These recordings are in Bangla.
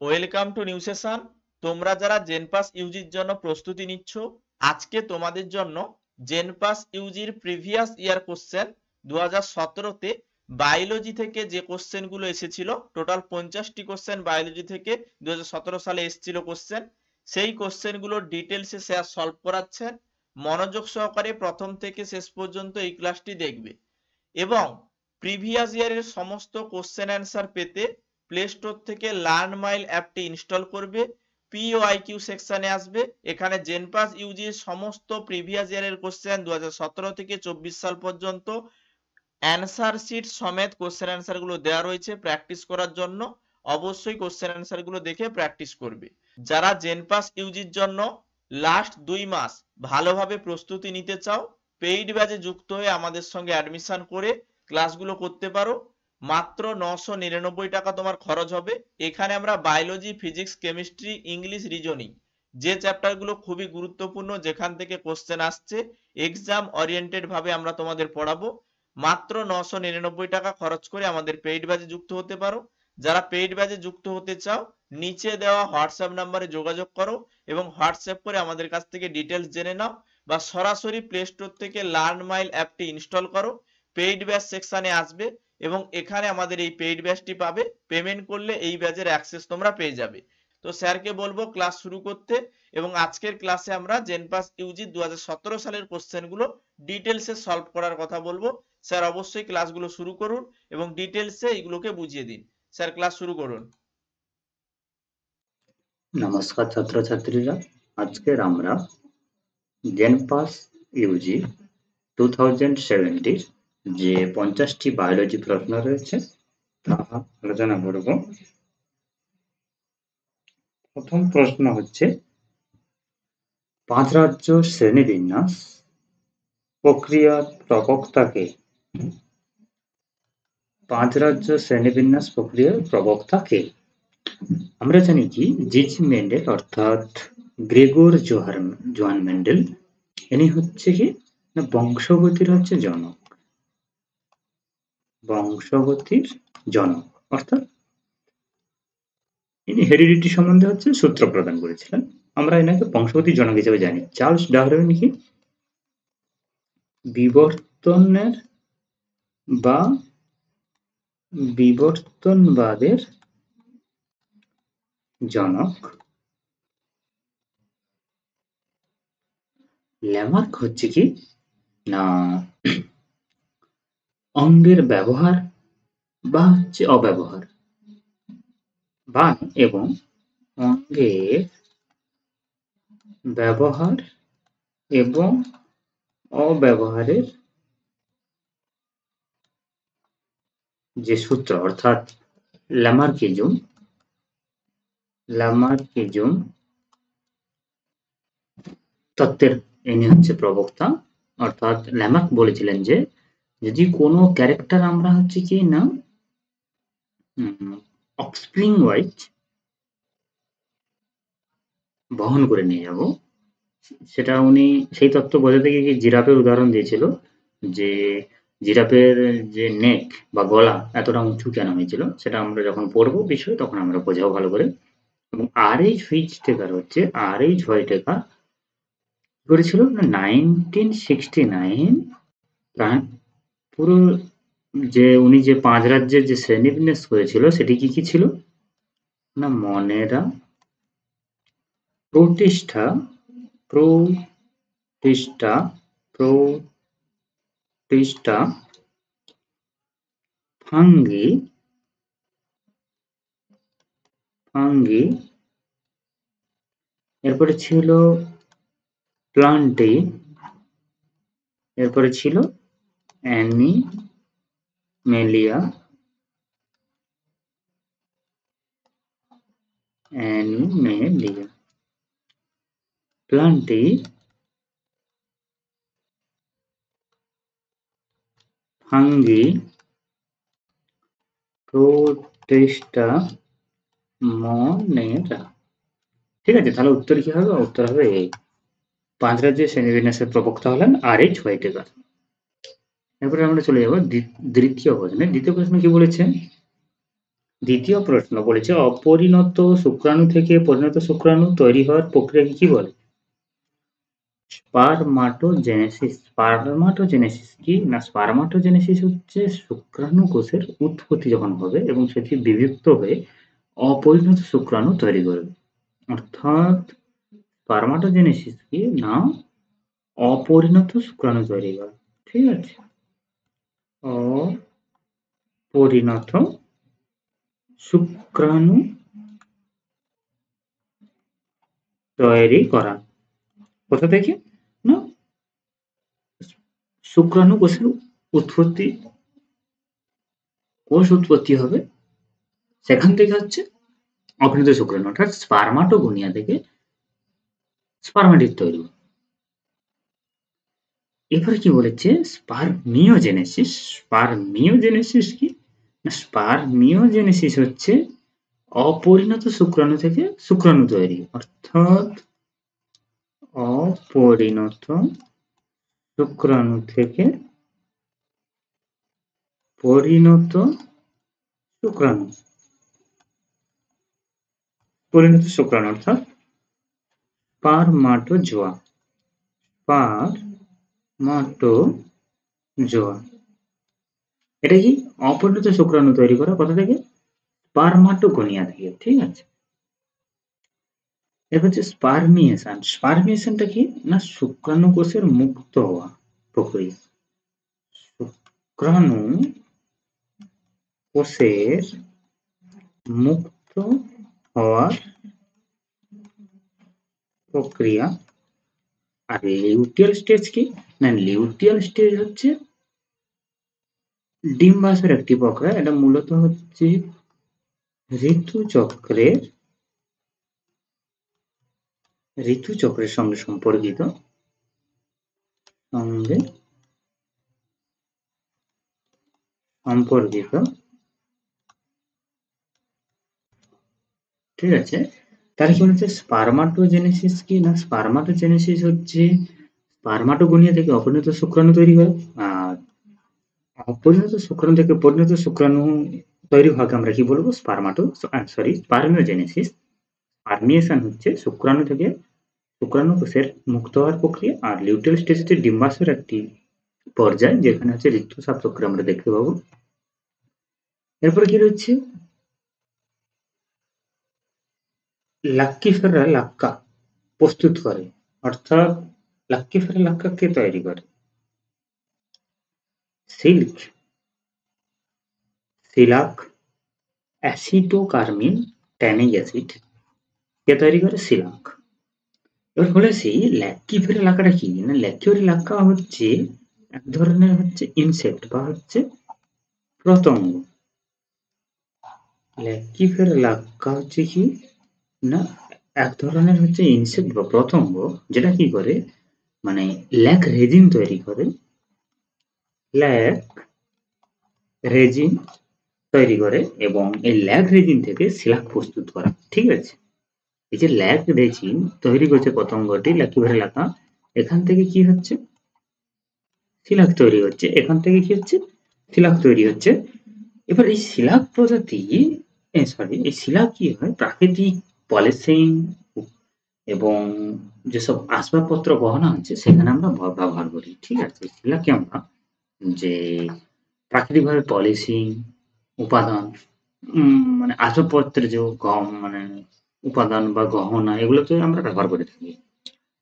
Welcome to new session. তোমরা যারা জেনপাস ইউজির জন্য প্রস্তুতি নিচ্ছ, আজকে তোমাদের জন্য জেনপাস ইউজির প্রিভিয়াস ইয়ার কোশ্চেন 2017তে বায়োলজি থেকে যে কোশ্চেনগুলো এসেছিল, টোটাল 50টি কোশ্চেন বায়োলজি থেকে 2017 সালে এসেছিল কোশ্চেন, সেই কোশ্চেনগুলোর ডিটেলসে স্যার সলভ করাচ্ছেন। মনোযোগ সহকারে প্রথম থেকে শেষ পর্যন্ত এই ক্লাসটি দেখবে এবং প্রিভিয়াস ইয়ারের সমস্ত কোশ্চেন অ্যান্সার পেতে প্লে স্টোর থেকে লার্ন মাইল অ্যাপটি ইনস্টল করবে। পিওআইকিউ সেকশনে আসবে, এখানে জেনপাস ইউজির সমস্ত প্রিভিয়াস ইয়ারের কোশ্চেন 2017 থেকে 24 সাল পর্যন্ত অ্যান্সার শিট সমেত কোশ্চেন অ্যান্সার গুলো দেওয়া রয়েছে প্র্যাকটিস করার জন্য। অবশ্যই কোশ্চেন অ্যান্সার গুলো দেখে প্র্যাকটিস করবে। যারা জেনপাস ইউজির জন্য লাস্ট 2 মাস ভালোভাবে প্রস্তুতি নিতে চাও, পেইড ব্যাচে যুক্ত হয়ে আমাদের সঙ্গে অ্যাডমিশন করে ক্লাসগুলো করতে পারো। মাত্র 999 টাকা তোমার খরচ হবে। এখানে আমরা biology, physics, chemistry, English, reasoning যে চ্যাপ্টারগুলো খুবই গুরুত্বপূর্ণ, যেখান থেকে কোশ্চেন আসছে, এক্সাম ওরিয়েন্টেড ভাবে আমরা তোমাদের পড়াবো। মাত্র 999 টাকা খরচ করে আমাদের পেইড ব্যাচে যুক্ত হতে পারো। যারা পেইড ব্যাচে যুক্ত হতে চাও, নিচে দেওয়া হোয়াটসঅ্যাপ নাম্বারে যোগাযোগ করো এবং হোয়াটসঅ্যাপ করে আমাদের কাছ থেকে ডিটেলস জেনে নাও, বা সরাসরি প্লে স্টোর থেকে লার্ন মাইল অ্যাপটি ইনস্টল করো। পেইড ব্যাচ সেকশনে আসবে এবং এখানে আমাদের এই পেইড ব্যাচটি পাবে। পেমেন্ট করলে এই ব্যাচের অ্যাক্সেস তোমরা পেয়ে যাবে। তো স্যারকে বলবো ক্লাস শুরু করতে, এবং আজকের ক্লাসে আমরা জেনপাস ইউজি 2017 সালের কোশ্চেনগুলো ডিটেলসে সলভ করার কথা বলবো। স্যার অবশ্যই ক্লাসগুলো শুরু করুন এবং ডিটেলসে এগুলোকে বুঝিয়ে দিন। স্যার ক্লাস শুরু করুন। নমস্কার ছাত্রছাত্রীরা, আজকের আমরা জেনপাস ইউজি 2070 যে 50টি বায়োলজি প্রশ্ন রয়েছে তা আলোচনা করব। প্রথম প্রশ্ন হচ্ছে, 5 রাজ্য শ্রেণীবিন্যাস প্রক্রিয়ার প্রবক্তা কে? 5 রাজ্য শ্রেণীবিন্যাস প্রক্রিয়ার প্রবক্তা কে? আমরা জানি কি জিজ মেন্ডেল অর্থাৎ গ্রেগর জোহান মেন্ডেল, ইনি হচ্ছে কি না বংশগতির হচ্ছে জনক, বংশগতির জনক অর্থাৎ ইনি হেরিডিটি সম্বন্ধে হচ্ছে সূত্র প্রদান করেছিলেন। আমরা এনাকে বংশগতির জনক হিসেবে জানি। চার্লস ডারউইন কি বিবর্তনের বা বিবর্তনবাদের জনক। ল্যামার্ক হচ্ছে কি না অঙ্গের ব্যবহার বা হচ্ছে অব্যবহার বা এবং অঙ্গের ব্যবহার এবং অব্যবহারের যে সূত্র অর্থাৎ ল্যামার্কিজম তত্ত্বের ইনি হচ্ছে প্রবক্তা। অর্থাৎ ল্যামার্ক বলেছিলেন যে যদি কোনো ক্যারেক্টার আমরা হচ্ছে কি না অফস্প্রিং ওয়াইজ বহন করে নিয়ে যাব, সেটা উনি সেই তত্ত্ব বোঝাতে গিয়ে জিরাফের উদাহরণ দিয়েছিল যে জিরাফের যে নেক বা গলা এতটা উঁচু কেন হয়েছিল, সেটা আমরা যখন পড়বো বিষয় তখন আমরা বোঝাবো ভালো করে। এবং আর.এইচ. হুইটেকার হচ্ছে আর.এইচ. হুইটেকার করেছিল না 1969 পুরো যে উনি যে 5 রাজ্যের যে শ্রেণীবিন্যাস করেছিল সেটি কি কি ছিল না মনেরা, প্রতিষ্ঠা, ফাঙ্গি, এরপরে ছিল প্লান্টি, এরপরে ছিল অ্যানিমেলিয়া, প্লান্টি, ফাঙ্গি, প্রোটিস্টা, মনেরা। ঠিক আছে, তাহলে উত্তর কি হবে? উত্তর হবে এই 5 রাজ্যের শ্রেণীবিন্যাসের প্রবক্তা হলেন আর.এইচ. হুইটেকার। এরপরে আমরা চলে যাব দ্বিতীয় প্রশ্নে। দ্বিতীয় প্রশ্ন কি বলেছে দ্বিতীয় প্রশ্ন বলেছে অপরিণত শুক্রাণু থেকে পরিণত শুক্রাণু তৈরি হওয়ার প্রক্রিয়াকে কি বলে? স্পারমাটোজেনেসিস। স্পারমাটোজেনেসিস কি না, স্পারমাটোজেনেসিস হচ্ছে শুক্রাণু কোষের উৎপত্তি যখন হবে এবং সেটি বিভক্ত হয়ে অপরিণত শুক্রাণু তৈরি করবে। অর্থাৎ স্পারমাটোজেনেসিস কি না, অপরিণত শুক্রাণু তৈরি করে। ঠিক আছে, অপরিণত শুক্রাণু তৈরি করা। কোথা থেকে না, শুক্রাণু কোষের উৎপত্তি, কোষ উৎপত্তি হবে, সেখান থেকে হচ্ছে অপরিণত শুক্রাণু অর্থাৎ স্পারমাটোগোনিয়া থেকে স্পারমাটিড তৈরি। এবারে কি বলেছে স্পারমিওজেনেসিস। স্পারমিওজেনেসিস কি না, স্পারমিওজেনেসিস হচ্ছে অপরিণত শুক্রাণু থেকে শুক্রাণু তৈরি, অর্থাৎ অপরিণত শুক্রাণু থেকে পরিণত শুক্রাণু, পরিণত শুক্রাণু অর্থাৎ স্পারমাটোজোয়া। স্পারমাটোজোয়া এটা কি অপরিণত শুক্রাণু তৈরি করা কোথা থেকে? স্পারমাটোগোনিয়া থেকে। ঠিক আছে, এবার হচ্ছে স্পারমিয়েশন। স্পারমিয়েশনটা কি না, শুক্রাণু কোষের মুক্ত হওয়া প্রক্রিয়া। শুক্রাণু কোষের মুক্ত হওয়ার প্রক্রিয়া। আর লিউটিয়াল স্টেজ কি না, লিউটিয়াল স্টেজ হচ্ছে ডিম্বাশয়ের একটি প্রক্রিয়া। এটা মূলত হচ্ছে ঋতুচক্রের সঙ্গে সম্পর্কিত। ঠিক আছে, তাহলে কি বলছে স্পারমাটোজেনেসিস কি না, স্পারমাটোজেনেসিস হচ্ছে স্পারমাটোগোনিয়া থেকে অপরিণত শুক্রাণু তৈরি হয়, আর অপরিণত শুক্রাণু থেকে পরিণত শুক্রাণু তৈরি হওয়াকে আমরা কি বলবো, স্পারমিওজেনেসিস। স্পারমিয়েশন হচ্ছে শুক্রাণু থেকে শুক্রাণু কোষের মুক্ত হওয়ার প্রক্রিয়া, আর লিউটিয়াল স্টেজ হচ্ছে ডিম্বাশয়ের একটি পর্যায় যেখানে হচ্ছে ঋতুস্রাব প্রক্রিয়া আমরা দেখতে পাবো। এরপরে কি রয়েছে লাক্কিফেরা লাক্কা প্রস্তুত করে, অর্থাৎ লাক্কিফেরা লাক্কা কে তৈরি করে? সিলাক অ্যাসিটোকার্মিন ট্যানিক অ্যাসিড কে তৈরি করে? সিলাক। এবার বলেছি ল্যাক্কিফেরা লাক্কাটা কি না, ল্যাক্কিফেরা লাক্কা হচ্ছে এক ধরনের হচ্ছে ইনসেক্ট বা হচ্ছে পতঙ্গ। ল্যাক্কিফেরা লাক্কা হচ্ছে কি না, এক ধরনের হচ্ছে ইনসেক্ট বা পতঙ্গ, যেটা কি করে মানে ল্যাক রেজিন তৈরি করে। ল্যাক রেজিন তৈরি করে এবং এই ল্যাক রেজিন থেকে সিলাক প্রস্তুত করা। ঠিক আছে, এই যে ল্যাক রেজিন তৈরি করছে পতঙ্গটি ল্যাকিভেরা লাক্কা, এখান থেকে কি হচ্ছে সিলাক তৈরি হচ্ছে, এখান থেকে কি হচ্ছে সিলাক তৈরি হচ্ছে। এবার এই সিলাক প্রজাতি এই সিলাক কি হয় প্রাকৃতিক পলিথিন এবং যেসব আসবাবপত্র গহনা আছে সেখানে আমরা ব্যবহার করি। ঠিক আছে, সিলাককে আমরা যে প্রাকৃতিকভাবে পলিথিন উপাদান মানে আসবাবপত্রের যে মানে উপাদান বা গহনা এগুলোতে আমরা ব্যবহার করে থাকি।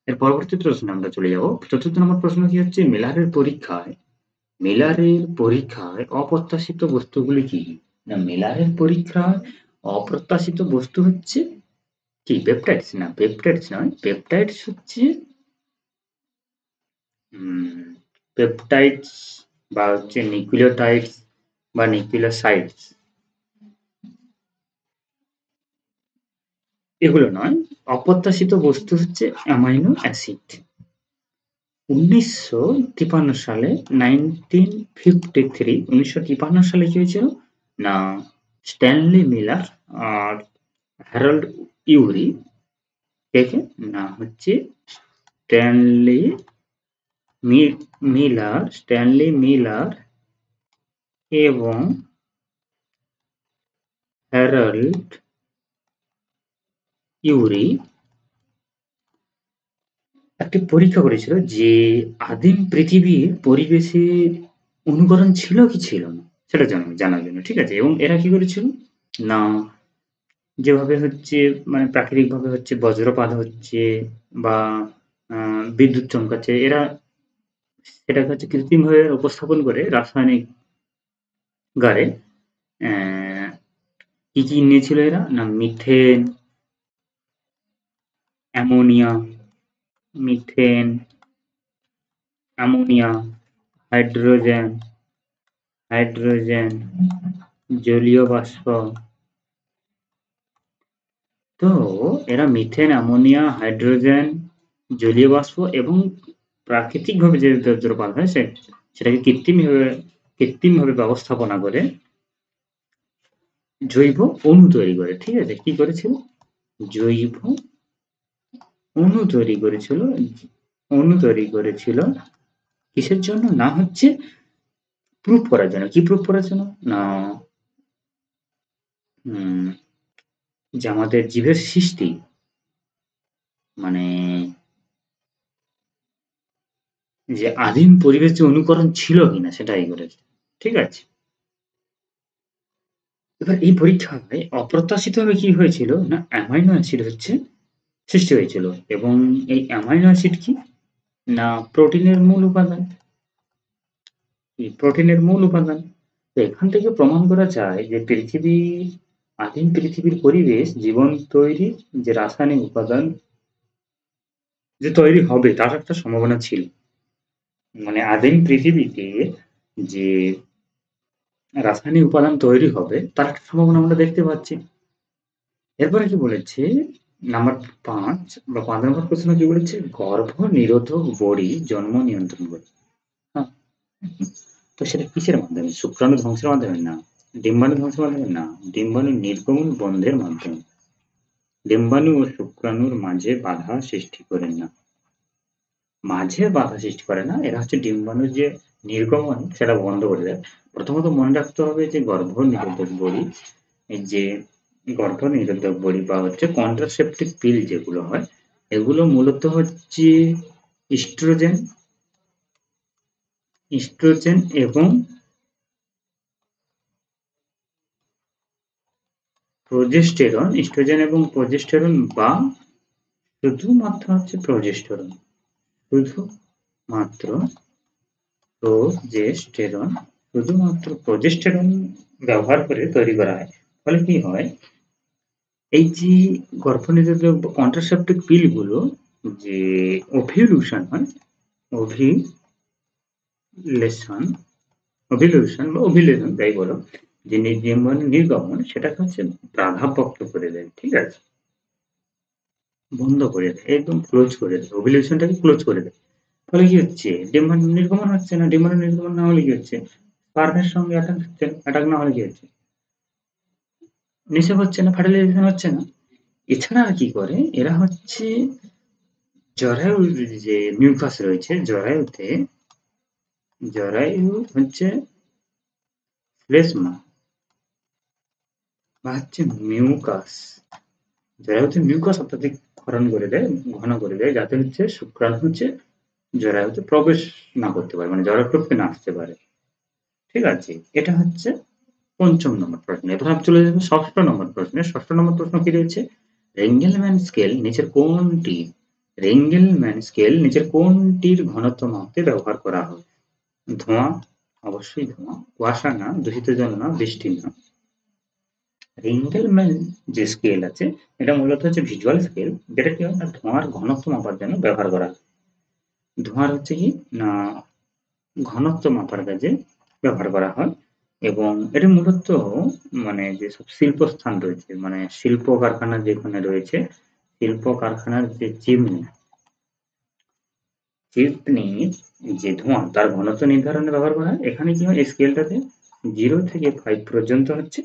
এর পরবর্তী প্রশ্নে আমরা চলে যাব। চতুর্থ নম্বর প্রশ্ন কি হচ্ছে মিলারের পরীক্ষায় অপ্রত্যাশিত বস্তুগুলি কি? না, মিলারের পরীক্ষায় অপ্রত্যাশিত বস্তু হচ্ছে কি পেপটাইডস? না, পেপটাইডস নয়, পেপটাইডস হচ্ছে পেপটাইডস বা হচ্ছে নিউক্লিওটাইডস বা নিউক্লিওসাইডস এগুলো নয়। অপ্রত্যাশিত বস্তু হচ্ছে অ্যামাইনো অ্যাসিড। 1953 সালে 1953 সালে কি হয়েছিল না, স্ট্যানলি মিলার আর হ্যারল্ড ইউরি দেখে না হচ্ছে স্ট্যানলি মিলার এবং হ্যারল্ড ইউরি একটি পরীক্ষা করেছিল যে আদিম পৃথিবীর পরিবেশের অনুকরণ ছিল কি ছিল না সেটা জানার জন্য, ঠিক আছে? এবং এরা কি করেছিল না, যেভাবে হচ্ছে মানে প্রাকৃতিকভাবে হচ্ছে বজ্রপাত হচ্ছে বা বিদ্যুৎ চমকাচ্ছে, এরা সেটাকে হচ্ছে কৃত্রিমভাবে উপস্থাপন করে রাসায়নিক গারে কি কি নিয়েছিল এরা, না methane, ammonia, methane, ammonia, hydrogen, hydrogen, জলীয় বাষ্প। তো এরা মিথেন, অ্যামোনিয়া, হাইড্রোজেন, জলীয় বাষ্প এবং প্রাকৃতিকভাবে যে বজ্রপাত হয় সেটাকে কৃত্রিমভাবে ব্যবস্থাপনা করে জৈব অণু তৈরি করে, ঠিক আছে? কি করেছিল? জৈব অণু তৈরি করেছিল। অণু তৈরি করেছিল কিসের জন্য? না হচ্ছে প্রুফ করার জন্য। কি প্রুফ করার জন্য? না যে আমাদের জীবের সৃষ্টি মানে যে আদিম পরিবেশ যে অনুকরণ ছিল কিনা সেটাই করেছে, ঠিক আছে? এবার এই পরীক্ষায় অপ্রত্যাশিতভাবে কি হয়েছিল না অ্যামাইনো অ্যাসিড হচ্ছে সৃষ্টি হয়েছিল এবং এই অ্যামাইনো অ্যাসিড কি না প্রোটিনের মূল উপাদান। প্রোটিনের মূল উপাদান। তো এখান থেকে প্রমাণ করা যায় যে আদিম পৃথিবীর পরিবেশ জীবন তৈরির যে রাসায়নিক উপাদান যে তৈরি হবে তার একটা সম্ভাবনা ছিল। মানে আদিম পৃথিবীতে যে রাসায়নিক উপাদান তৈরি হবে তার একটা সম্ভাবনা আমরা দেখতে পাচ্ছি। এরপরে কি বলেছে নাম্বার ৫ বা ৫ নম্বর প্রশ্ন কি বলেছে? গর্ভ নিরোধক বড়ি জন্ম নিয়ন্ত্রণ করে। হ্যাঁ, তো সেটা কিসের মাধ্যমে? শুক্রাণু ধ্বংসের মাধ্যমে? না। ডিম্বাণু ধ্বংসের মাধ্যমে? না। ডিম্বাণু নির্গমন বন্ধের মাধ্যমে। ডিম্বাণু ও শুক্রাণুর মাঝে বাধা সৃষ্টি করে না। মাঝে বাধা সৃষ্টি করে না, এরা হচ্ছে ডিম্বাণুর যে নির্গমন সেটা বন্ধ করে দেয়। প্রথমত মনে রাখতে হবে যে গর্ভনিরোধক বড়ি, এই যে গর্ভনিরোধক বড়ি বা হচ্ছে কন্ট্রাসেপটিভ পিল যেগুলো হয় এগুলো মূলত হচ্ছে ইস্ট্রোজেন ইস্ট্রোজেন এবং প্রোজেস্টেরন, ইস্ট্রোজেন এবং প্রোজেস্টেরন বা শুধুমাত্র হচ্ছে প্রোজেস্টেরন, শুধুমাত্র প্রোজেস্টেরন, শুধুমাত্র প্রোজেস্টেরন ব্যবহার করে তৈরি করা হয়। ফলে কি হয়, এই যে গর্ভনিরোধক কন্ট্রাসেপটিভ পিল গুলো যে ওভিউলেশন হয়, ওভিলেশন ওভিলেশন বা ওভিলেশন যাই বলো, যে নির্গমন সেটাকে হচ্ছে বাধাপ্রাপ্ত করে দেয়, ঠিক আছে? বন্ধ করে দেয়, একদম ক্লোজ করে দেয়, ওভিলেশনটাকে ক্লোজ করে দেয়। ফলে কি হচ্ছে? ডিম্বাণু নির্গমন হচ্ছে না। ডিম্বাণু নির্গমন না হলে কি হচ্ছে? স্পার্মের সঙ্গে অ্যাটাক হচ্ছে, অ্যাটাক না হলে কি হচ্ছে? নিষেক হচ্ছে না, ফার্টিলাইজেশন হচ্ছে না। এছাড়া আর কি করে? এরা হচ্ছে জরায়ুর যে মিউকাস রয়েছে, জরায়ু হচ্ছে শ্লেষ্মা বা হচ্ছে মিউকাস। জরায়ুতে মিউকাস অত্যাধিক ক্ষরণ করে দেয়, ঘন করে দেয়, যাতে হচ্ছে শুক্রাণু হচ্ছে জরায়ুতে প্রবেশ না করতে পারে, মানে জরায়ুতে না আসতে পারে, ঠিক আছে? এটা হচ্ছে ৫ম নম্বর প্রশ্ন। এবার আমি চলে যাবো ৬ষ্ঠ নম্বর প্রশ্নে। ৬ষ্ঠ নম্বর প্রশ্ন কি রয়েছে? রেঙ্গেলম্যান স্কেল নিচের কোনটি রেঙ্গেলম্যান স্কেল নিচের কোনটির ঘনত্ব মাপতে ব্যবহার করা হয়? ধোঁয়া, অবশ্যই ধোঁয়া, কুয়াশা না, দূষিত জল না, বৃষ্টি না। রেঙ্গেলম্যান যে স্কেল আছে এটা মূলত হচ্ছে ভিজুয়াল স্কেল, যেটা কি হয় না ধোঁয়ার ঘনত্ব মাপার জন্য ব্যবহার করা হয়। ধোঁয়ার হচ্ছে কি না ঘনত্ব মাপার কাজে ব্যবহার করা হয় এবং এটা মূলত মানে যেসব শিল্পস্থান রয়েছে, মানে শিল্প কারখানা যেখানে রয়েছে, শিল্প কারখানার যে চিমনির যে ধোঁয়া তার ঘনত্ব নির্ধারণে ব্যবহার করা হয়। এখানে কি হয়, এই স্কেলটাতে 0 থেকে 5 পর্যন্ত হচ্ছে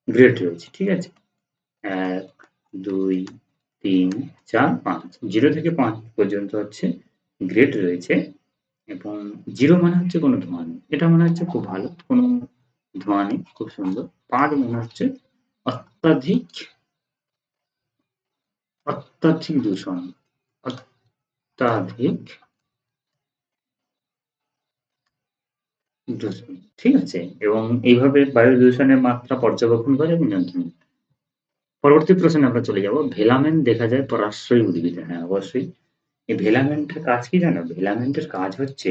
গ্রেড রয়েছে, ঠিক আছে? ১, ২, ৩, ৪, ৫। 0 থেকে ৫ পর্যন্ত হচ্ছে গ্রেড রয়েছে এবং 0 মানে হচ্ছে কোনো ধোঁয়া নেই। এটা মনে হচ্ছে খুব ভালো, কোনো ধোঁয়া নেই, খুব সুন্দর। ৫ মনে হচ্ছে অত্যাধিক দূষণ, অত্যাধিক দূষণ, ঠিক আছে, এবং এইভাবে বায়ু দূষণের মাত্রা পর্যবেক্ষণ করে এবং নিয়ন্ত্রণ করে। পরবর্তী প্রশ্নে আমরা চলে যাব। ভেলামেন দেখা যায় পরাশ্রয়ী উদ্ভিদে। হ্যাঁ, অবশ্যই। এই ভেলামেন্টের কাজ কি জানো? ভেলামেন্টের কাজ হচ্ছে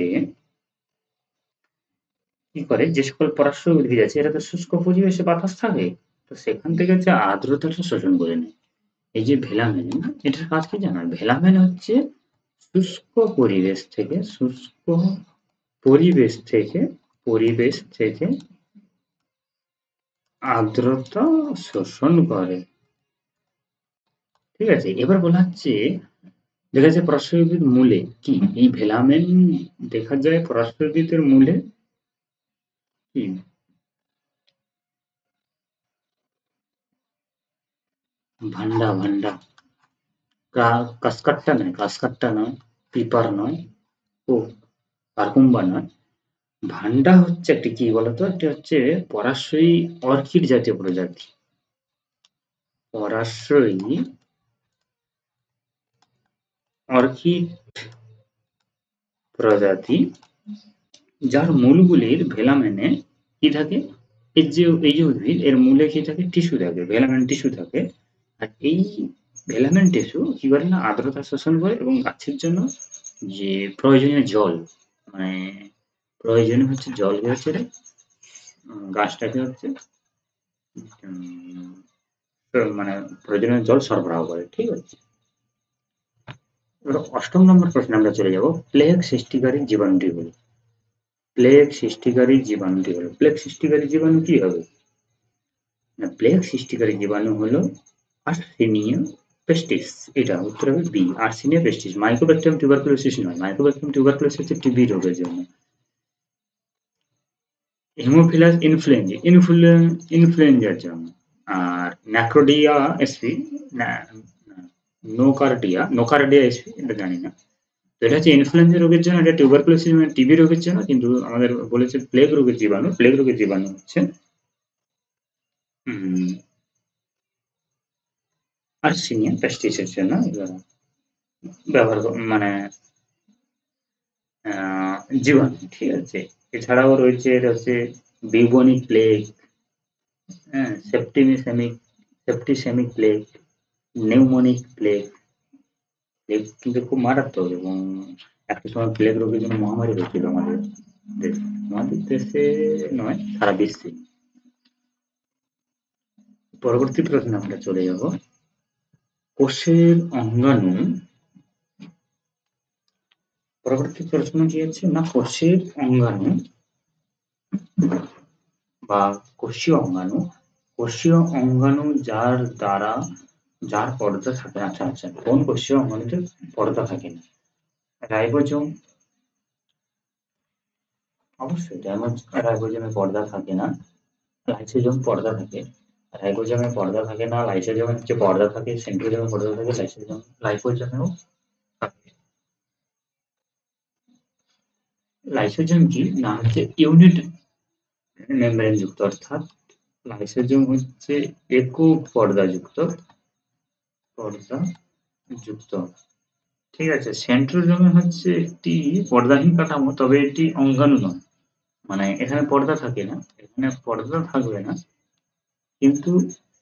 কি করে, যে সকল পরাশ্রয়ী উদ্ভিদ আছে এরা তো শুষ্ক পরিবেশে বাতাস থাকে, তো সেখান থেকে যে আর্দ্রতাটা শোষণ করে নেয়। এই যে ভেলামেন, এটার কাজ কি জানো? ভেলামেন হচ্ছে শুষ্ক পরিবেশ থেকে আর্দ্রতা শোষণ করে। ঠিক আছে, এবার বলা হচ্ছে দেখা যায় পরাশ্রয়ী উদ্ভিদ মূলে কি, এই ভেলামেন দেখা যায় পরাশ্রয়ী উদ্ভিদের মূলে কি, ভান্ডা কাসকাট্টা নয়, পিপার নয়, ও কার্কুম্বা নয়। ভান্ডা হচ্ছে একটি কি বলতো, একটি হচ্ছে পরাশ্রয়ী অর্কিড জাতীয় প্রজাতি। পরাশ্রয়ী অর্কিড প্রজাতি, যার মূলগুলির ভেলামেনে কি থাকে, এই যে উদ্ভিদ, এর মূলে কি থাকে, টিস্যু থাকে, ভেলামেন টিস্যু থাকে। আর এই ভেলামেন টিস্যু কি করে না, আর্দ্রতা শোষণ করে এবং গাছের জন্য যে প্রয়োজনীয় জল, মানে প্রয়োজনীয় হচ্ছে জল কি হচ্ছে রে, গাছটাকে হচ্ছে মানে প্রয়োজনীয় জল সরবরাহ করে। ঠিক আছে, এবার ৮ম নম্বর প্রশ্নে আমরা চলে যাব। প্লেগ সৃষ্টিকারী জীবাণুটি হলো। প্লেগ সৃষ্টিকারী জীবাণু কি হবে? না, প্লেগ সৃষ্টিকারী জীবাণু হলো আর্সেনিয়া পেস্টিস। এটা উত্তর হবে বি, আর্সেনিয়া পেস্টিস। মাইকোব্যাকটেরিয়াম টিউবারকুলোসিস নয়, মাইকোব্যাকটেরিয়াম টিউবারকুলোসিস হচ্ছে টিবি রোগের জন্য। হেমোফিলাস ইনফ্লুয়েঞ্জার জন্য। আর ন্যাক্রোডিয়া এসপি, নোকার্ডিয়া এসপি, এটা জানি না। তো এটা হচ্ছে ইনফ্লুয়েঞ্জা রোগের জন্য, এটা টিউবারকুলোসিস মানে টিবি রোগের জন্য, কিন্তু আমাদের বলেছে প্লেগ রোগের জীবাণু হচ্ছে আর্সেনিয়া পেস্টিসের জন্য ব্যবহার মানে জীবাণু। ঠিক আছে, এছাড়াও রয়েছে হচ্ছে বিউবনিক প্লেগ, হ্যাঁ, septicemic plague, pneumonic plague. Plague কিন্তু খুব মারাত্মক, এবং একটা সময় প্লেগ রোগের জন্য মহামারী হয়েছিল আমাদের দেশে নয়, সারা বিশ্বে। পরবর্তী প্রশ্নে আমরা চলে যাব। কোষের অঙ্গাণু, পরবর্তী প্রশ্ন কি আছে না, কোষের অঙ্গাণু বা কোষীয় অঙ্গাণু যার পর্দা থাকে। আচ্ছা, কোন কোষীয় অঙ্গাণুতে পর্দা থাকে না? রাইবোজোম, অবশ্যই রাইবোজোমে পর্দা থাকে না। লাইসোজোম পর্দা থাকে। রাইবোজোমে পর্দা থাকে না, লাইসোজোমে হচ্ছে পর্দা থাকে, সেন্ট্রোজোমে পর্দা থাকে, লাইপোজোমেও থাকে। লাইসোজোম কি না, হচ্ছে ইউনিট মেমব্রেন যুক্ত, অর্থাৎ লাইসোজোম হচ্ছে একক পর্দাযুক্ত। ঠিক আছে, সেন্ট্রোজোমে হচ্ছে একটি পর্দাহীন কাঠামো, তবে এটি অঙ্গাণু নয়, মানে এখানে পর্দা থাকে না, এখানে পর্দা থাকবে না, কিন্তু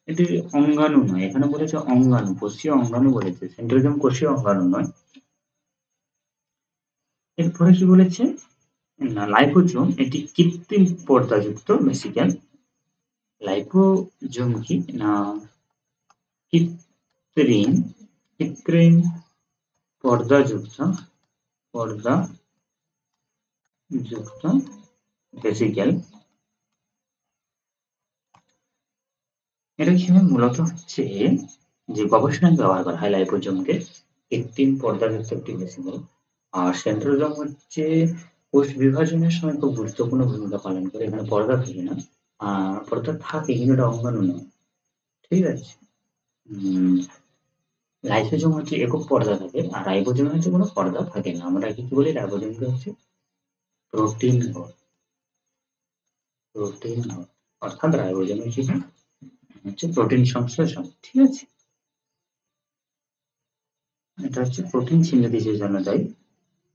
এটি অঙ্গাণু নয়। এখানে বলেছে অঙ্গাণু, কোষীয় অঙ্গাণু বলেছে, সেন্ট্রোজোম কোষীয় অঙ্গাণু নয়। এরপরে কি বলেছে না, লাইপোজোম এটি কৃত্রিম পর্দাযুক্ত ভেসিকেল। লাইপোজোম কি না, কৃত্রিম পর্দাযুক্ত ভেসিকেল। এটা কি হয়, মূলত হচ্ছে যে গবেষণায় ব্যবহার করা হয় লাইপোজোমকে, কৃত্রিম পর্দাযুক্ত একটি ভেসিকেল। আর সেন্ট্রোজোম হচ্ছে কোষ বিভাজনের সময় খুব গুরুত্বপূর্ণ ভূমিকা পালন করে। এখানে পর্দা থাকে না, পর্দা থাকে কিন্তু এটা অঙ্গাণু নয়। ঠিক আছে, লাইসোজোম হচ্ছে একক পর্দা থাকে, আর রাইবোজোমে হচ্ছে কোনো পর্দা থাকে না। আমরা কি বলি, রাইবোজোমকে হচ্ছে প্রোটিন ঘর, অর্থাৎ রাইবোজোমে কি হচ্ছে প্রোটিন সংশ্লেষণ, ঠিক আছে। এটা হচ্ছে প্রোটিন সিনথেসিসের জন্য দায়ী।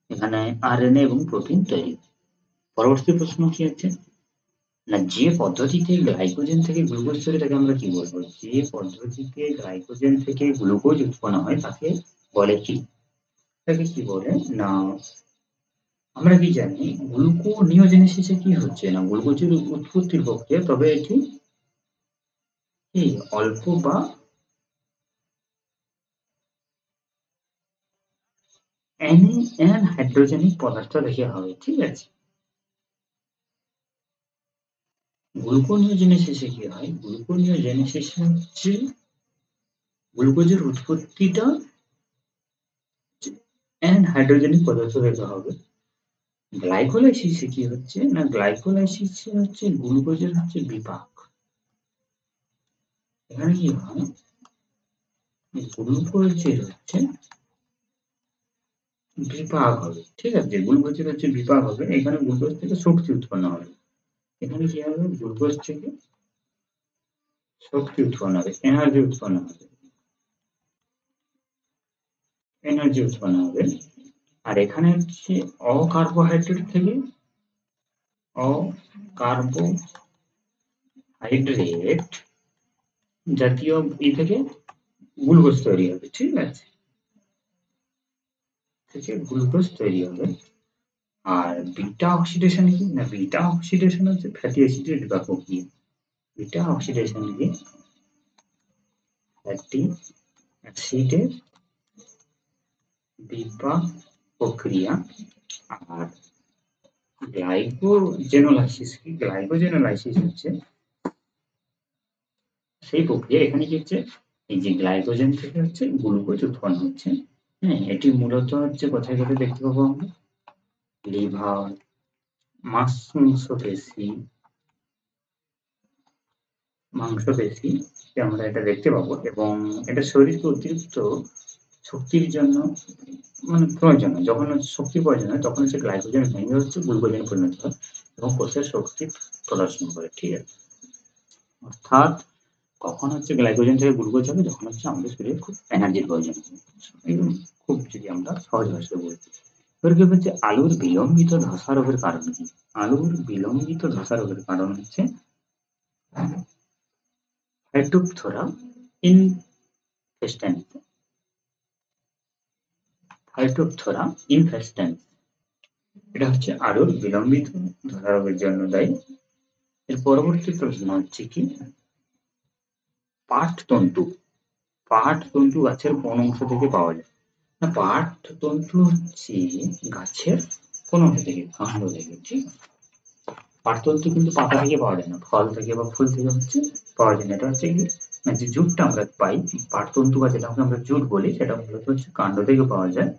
এখানে আরএনএ এবং প্রোটিন তৈরি। পরবর্তী প্রশ্ন কি হচ্ছে না, যে পদ্ধতিতে গ্লাইকোজেন থেকে গ্লুকোজ তৈরি তাকে আমরা কি বলবো? যে পদ্ধতিতে গ্লাইকোজেন থেকে গ্লুকোজ উৎপন্ন হয় তাকে বলে কি? তাকে কি বলে না, আমরা কি জানি গ্লুকোনিওজেনেসিসে কি হচ্ছে না, গ্লুকোজের উৎপত্তির প্রক্রিয়া, তবে এটি কি অল্প বা হাইড্রোজেনিক পদার্থ দেখে হবে, ঠিক আছে। গ্লুকোনিওজেনেসিসে কি হয়, গ্লুকোনিওজেনেসিসে হচ্ছে গ্লুকোজের উৎপত্তিটা হাইড্রোজেনিক পদার্থ থেকে হবে। গ্লাইকোলাইসিসে কি হচ্ছে না, গ্লাইকোলাইসিসে হচ্ছে গ্লুকোজের হচ্ছে বিপাক। এখানে কি হয়, গ্লুকোজের হচ্ছে বিপাক হবে, ঠিক আছে। গ্লুকোজের হচ্ছে বিপাক হবে, এখানে গ্লুকোজ থেকে শক্তি উৎপন্ন হবে। এখানে কি হবে, গ্লুকোজ থেকে শক্তি উৎপন্ন হবে, এনার্জি উৎপন্ন হবে, এনার্জি উৎপন্ন হবে। আর এখানে হচ্ছে অকার্বোহাইড্রেট থেকে অকার্বোহাইড্রেট জাতীয় থেকে গ্লুকোজ তৈরি হবে, ঠিক আছে, থেকে গ্লুকোজ তৈরি হবে। আর বিটা অক্সিডেশন কি না, বিটা অক্সিডেশন হচ্ছে ফ্যাটি অ্যাসিডের বিপাক প্রক্রিয়া। বিটা অক্সিডেশন কি ফ্যাটি অ্যাসিডের বিপাক প্রক্রিয়া। আর গ্লাইকোজেনোলাইসিস কি, গ্লাইকোজেনোলাইসিস হচ্ছে সেই প্রক্রিয়া। এখানে কি হচ্ছে, এই যে গ্লাইকোজেন থেকে হচ্ছে গ্লুকোজ উৎপন্ন হচ্ছে। হ্যাঁ, এটি মূলত হচ্ছে কোথায় কোথায় দেখতে পাবো আমরা, লিভার, মাংসপেশি আমরা এটা দেখতে পাবো। এবং এটা শরীরকে অতিরিক্ত শক্তির জন্য মানে প্রয়োজন হয়, যখন হচ্ছে শক্তির প্রয়োজন হয় তখন হচ্ছে গ্লাইকোজেন ভেঙে হচ্ছে গ্লুকোজেনে পরিণত হয় এবং কোষের শক্তি প্রদর্শন করে, ঠিক আছে। অর্থাৎ কখন হচ্ছে গ্লাইকোজেন থেকে গ্লুকোজ হবে, যখন হচ্ছে আমাদের শরীরে খুব এনার্জির প্রয়োজন হবে। একদম খুব যদি আমরা সহজ ভাষায় বলি, এবার কি হচ্ছে আলুর বিলম্বিত ধসা রোগের কারণ কি? আলুর বিলম্বিত ধসা রোগের কারণ হচ্ছে ফাইটোপথোরা ইনফেস্ট্যান্স, ফাইটোপথোরা ইনফেস্ট্যান্স, এটা হচ্ছে আলুর বিলম্বিত ধসা রোগের জন্য দায়ী। এর পরবর্তী প্রশ্ন হচ্ছে কি, পাটতন্তু, পাটতন্তু গাছের কোন অংশ থেকে পাওয়া যায়? না, পাটতন্তু হচ্ছে গাছের কোন অংশ থেকে, কাণ্ড থেকে, ঠিক। পাটতন্তু কিন্তু পাতা থেকে পাওয়া যায় না, ফল থেকে বা ফুল থেকে হচ্ছে পাওয়া যায় না। এটা হচ্ছে কি না, যে জুটটা আমরা পাই পাটতন্তু বা যেটাকে আমরা জুট বলি, সেটা মূলত হচ্ছে কাণ্ড থেকে পাওয়া যায়।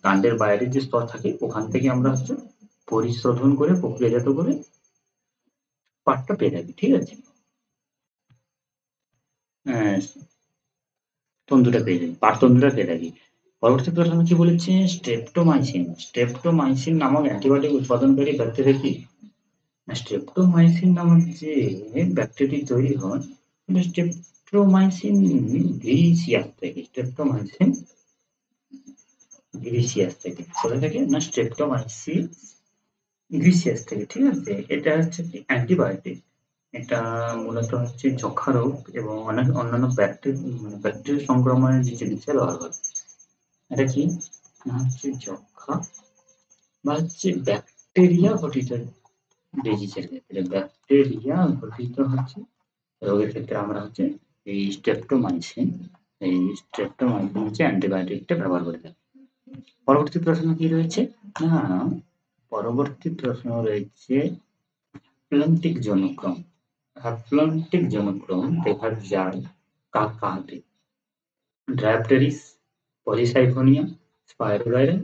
কাণ্ডের বাইরের যে স্তর থাকে ওখান থেকে আমরা হচ্ছে পরিশোধন করে প্রক্রিয়াজাত করে পাটটা পেয়ে থাকি, ঠিক আছে। তন্তুটা পেয়ে থাকি, পাটতন্তুটা পেয়ে থাকি। পরবর্তী প্রশ্ন কি বলেছে, স্ট্রেপ্টোমাইসিন, স্ট্রেপ্টোমাইসিন নামক অ্যান্টিবায়োটিক উৎপাদনকারী ব্যাকটেরিয়া কি? স্ট্রেপ্টোমাইসিন নামক যে ব্যাকটেরিয়া তৈরি হয়, স্ট্রেপ্টোমাইসিন গ্রিসিয়াস থেকে, স্ট্রেপ্টোমাইসিন গ্রিসিয়াস থেকে, কোথা থেকে না, স্ট্রেপ্টোমাইসিন গ্রিসিয়াস থেকে, ঠিক আছে। এটা হচ্ছে কি অ্যান্টিবায়োটিক, এটা মূলত হচ্ছে যক্ষা রোগ এবং অনেক অন্যান্য ব্যাকটেরিয়া সংক্রমণের যে চিকিৎসা ব্যবহার করে। এটা কি না হচ্ছে যক্ষা বা হচ্ছে ব্যাকটেরিয়া ঘটিত ডিজিজের ক্ষেত্রে, ব্যাকটেরিয়া ঘটিত হচ্ছে রোগের ক্ষেত্রে আমরা হচ্ছে এই স্ট্রেপ্টোমাইসিন হচ্ছে অ্যান্টিবায়োটিকটা ব্যবহার করে থাকি। পরবর্তী প্রশ্ন কি রয়েছে না, পরবর্তী প্রশ্ন রয়েছে হ্যাপ্লন্টিক জনক্রম, হ্যাপ্লন্টিক জনক্রম দেখা যায় কাহাতে? ড্রাফটেরিস, পলিসাইফোনিয়া, স্পাইরোগাইরা,